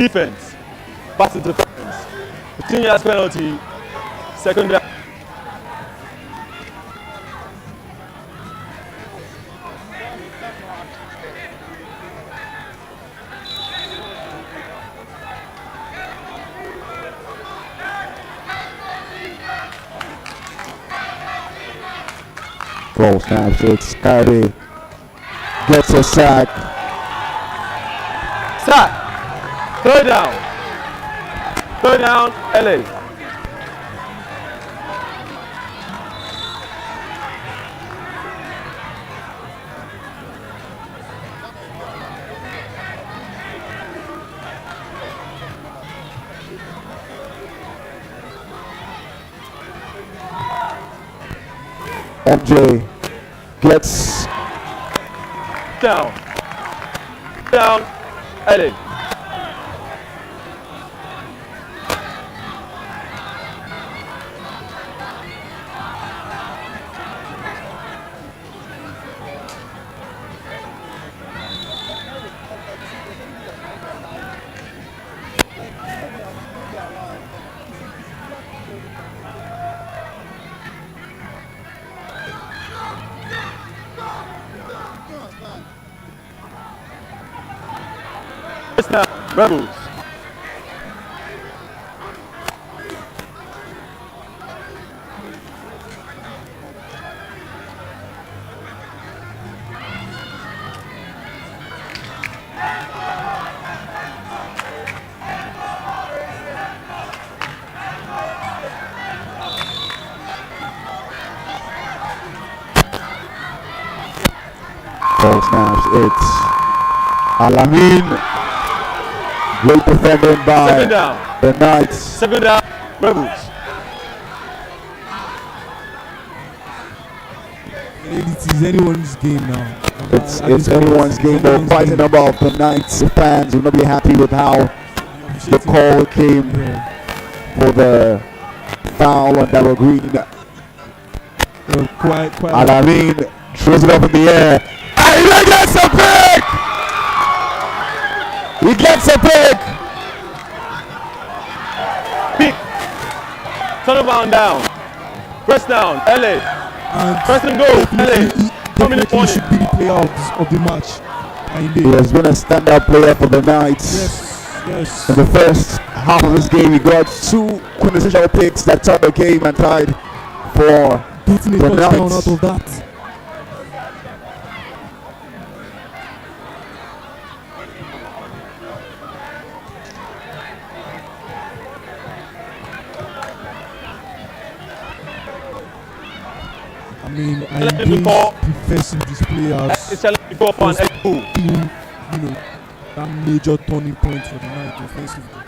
Defense. Pass interference. 15 yards penalty. Second down. Ball snaps. It's Coed. Gets a sack. Sack. Third down. Third down, LA. MJ gets Down. Down, LA. First down, Rebels. ball snaps. It's Alamin. Great defending by Second down. the Knights. Second down, Rebels. It is anyone's game now. It's anyone's game, but quite a number of the Knights fans will not be happy with how the call came for the foul on Darrell Green. Quite. Alamin throws it up in the air. And he gets a pick! He gets a pick! Pick. Turnaround down. Press down, LA. And Press and go, LA. definitely should be the playoffs of the match. And He has been a standout player for the Knights. yes. In the first half of this game, he got two quintessential picks that turned the game and tied for Getting a the touchdown Knights. out of that. I mean, I engage defensive display It's challenge before for an as X2. being, that major turning point for the night offensively.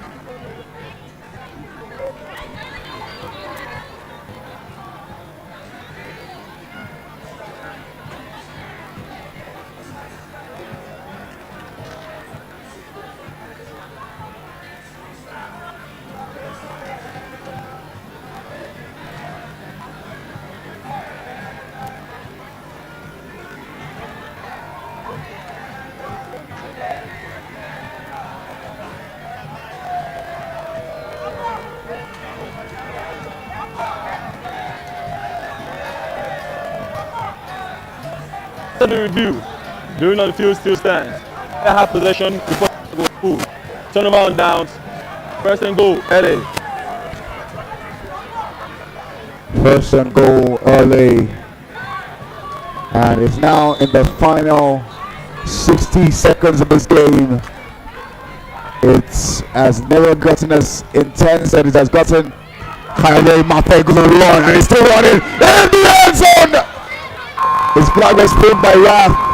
After the review, during on the field still stands. They have possession before they go full. Turnaround downs. First and goal, LA. First and goal early. And it's now in the final 60 seconds of this game. It has never gotten as intense as it has gotten. Kyle Mafe goes on a run and he's still running in the end zone. His flag was pinned by Raf.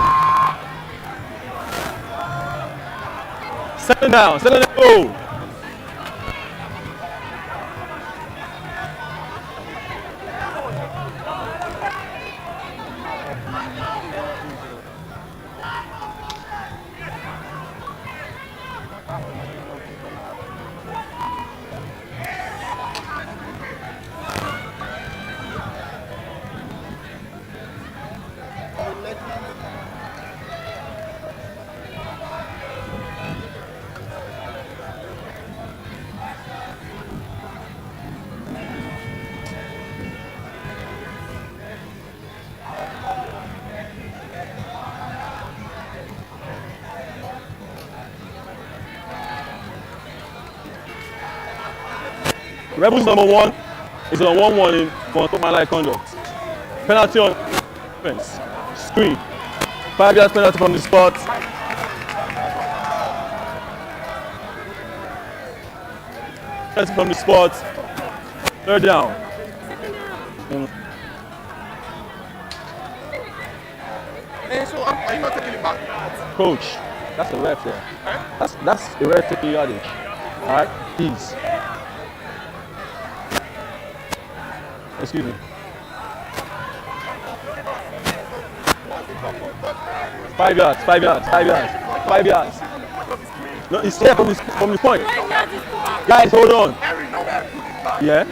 Second down, second and goal. Rebels number 1 is on 1 warning for unsportsmanlike conduct. Penalty on offense. Screen. 5 yards penalty from the spot. Penalty from the spot. 3rd down. And so, are you not taking it back? Coach, that's a ref there. That's a ref taking yardage. All right, please. Excuse me. 5 yards, 5 yards, 5 yards, 5 yards. No, it's here from the point. Guys, hold on. Yeah?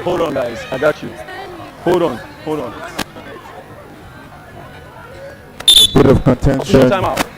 Hold on, guys. I got you. Hold on, hold on. Bit of contention. Time out.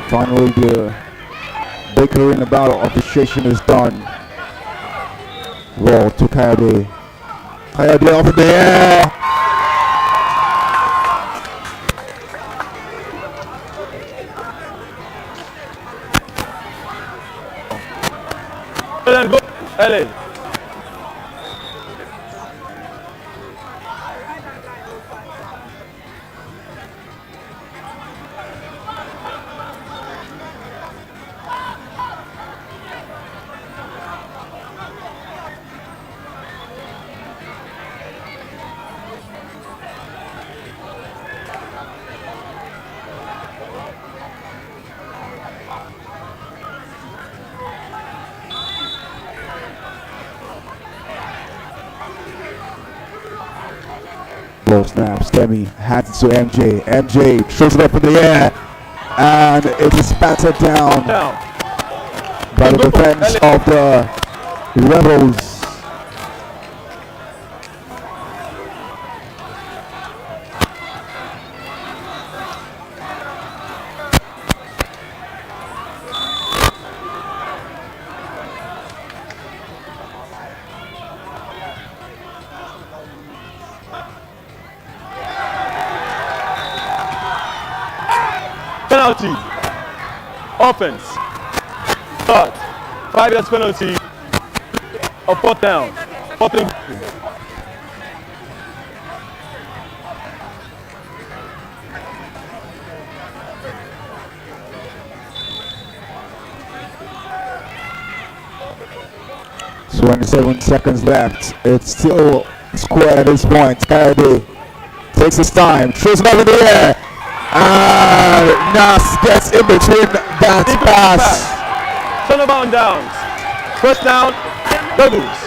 Finally, the Baker in the battle officiation is done. Roll to Coed. Coed off in the air. Let them go. LA. Ball snaps. Demi hands it to MJ. MJ throws it up in the air. And it is battered down by the defense of the Rebels. Penalty. Offense. Start. 5 yards penalty. A 4th down. 4th and So 27 seconds left. It's still square at this point. Coed takes his time, throws it up in the air, and Nas gets in between that pass. turnover on downs. 1st down. Rebels.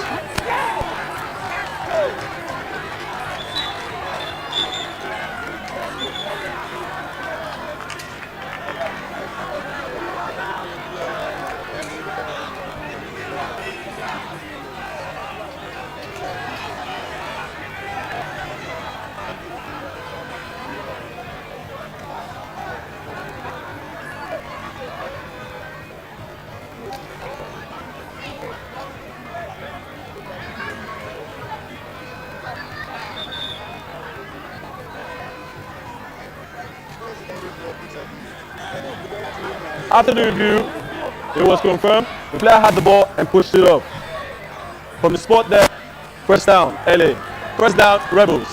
After the review, it was confirmed the player had the ball and pushed it up. From the spot there, 1st down, LA. 1st down, Rebels.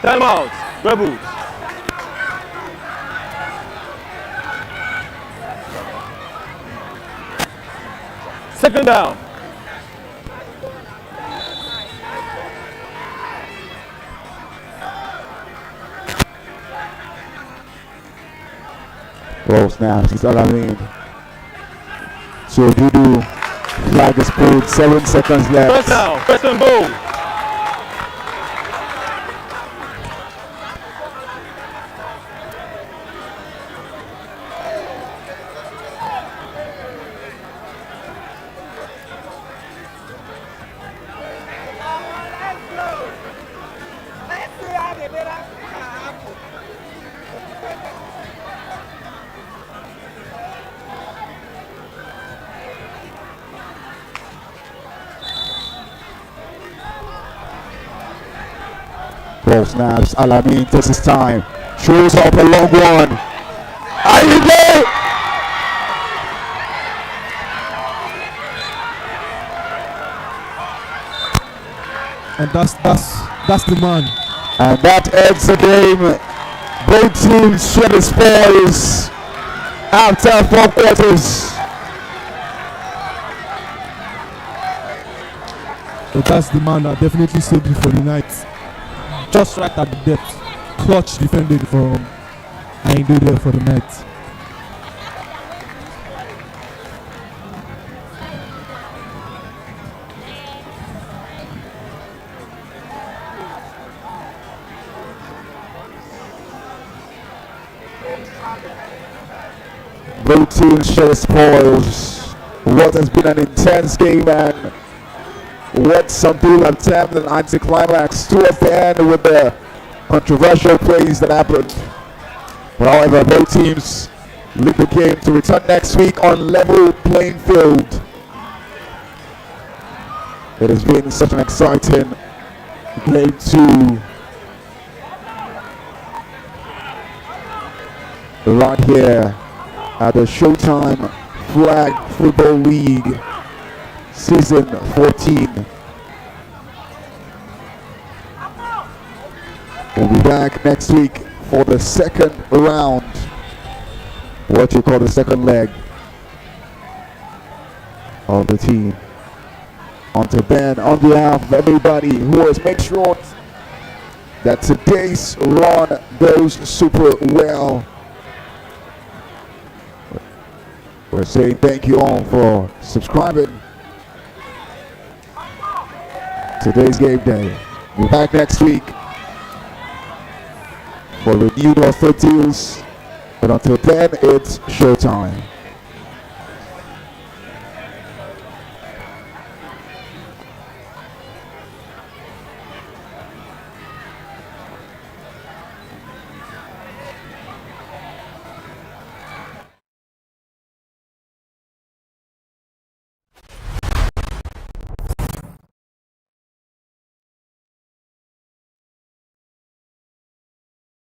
Timeout. Rebels. Second down. Ball snaps. It's all I mean. So Dudu flag is pulled. 7 seconds left. First down. First and goal. Ball snaps. Alamin takes his time. Throws up a long one. Are you there? And that's the man. And that ends the game. Both teams share the spoils after 4 quarters. But that's the man that definitely saved it for the night. Just right at the depth. Clutch defended from Aindu there for the night. Both teams share the spoils. What has been an intense game, and what some people have termed an anticlimax towards the end with the controversial plays that happened. But however, both teams leave the game to return next week on level playing field. It has been such an exciting game 2 right here at the Showtime Flag Football League Season 14. We'll be back next week for the second round, what you call the second leg of the team. Until then, on behalf of everybody who has made sure that today's run goes super well, we're saying thank you all for subscribing. Today's game day. We'll be back next week for renewed offer deals. But until then, it's showtime.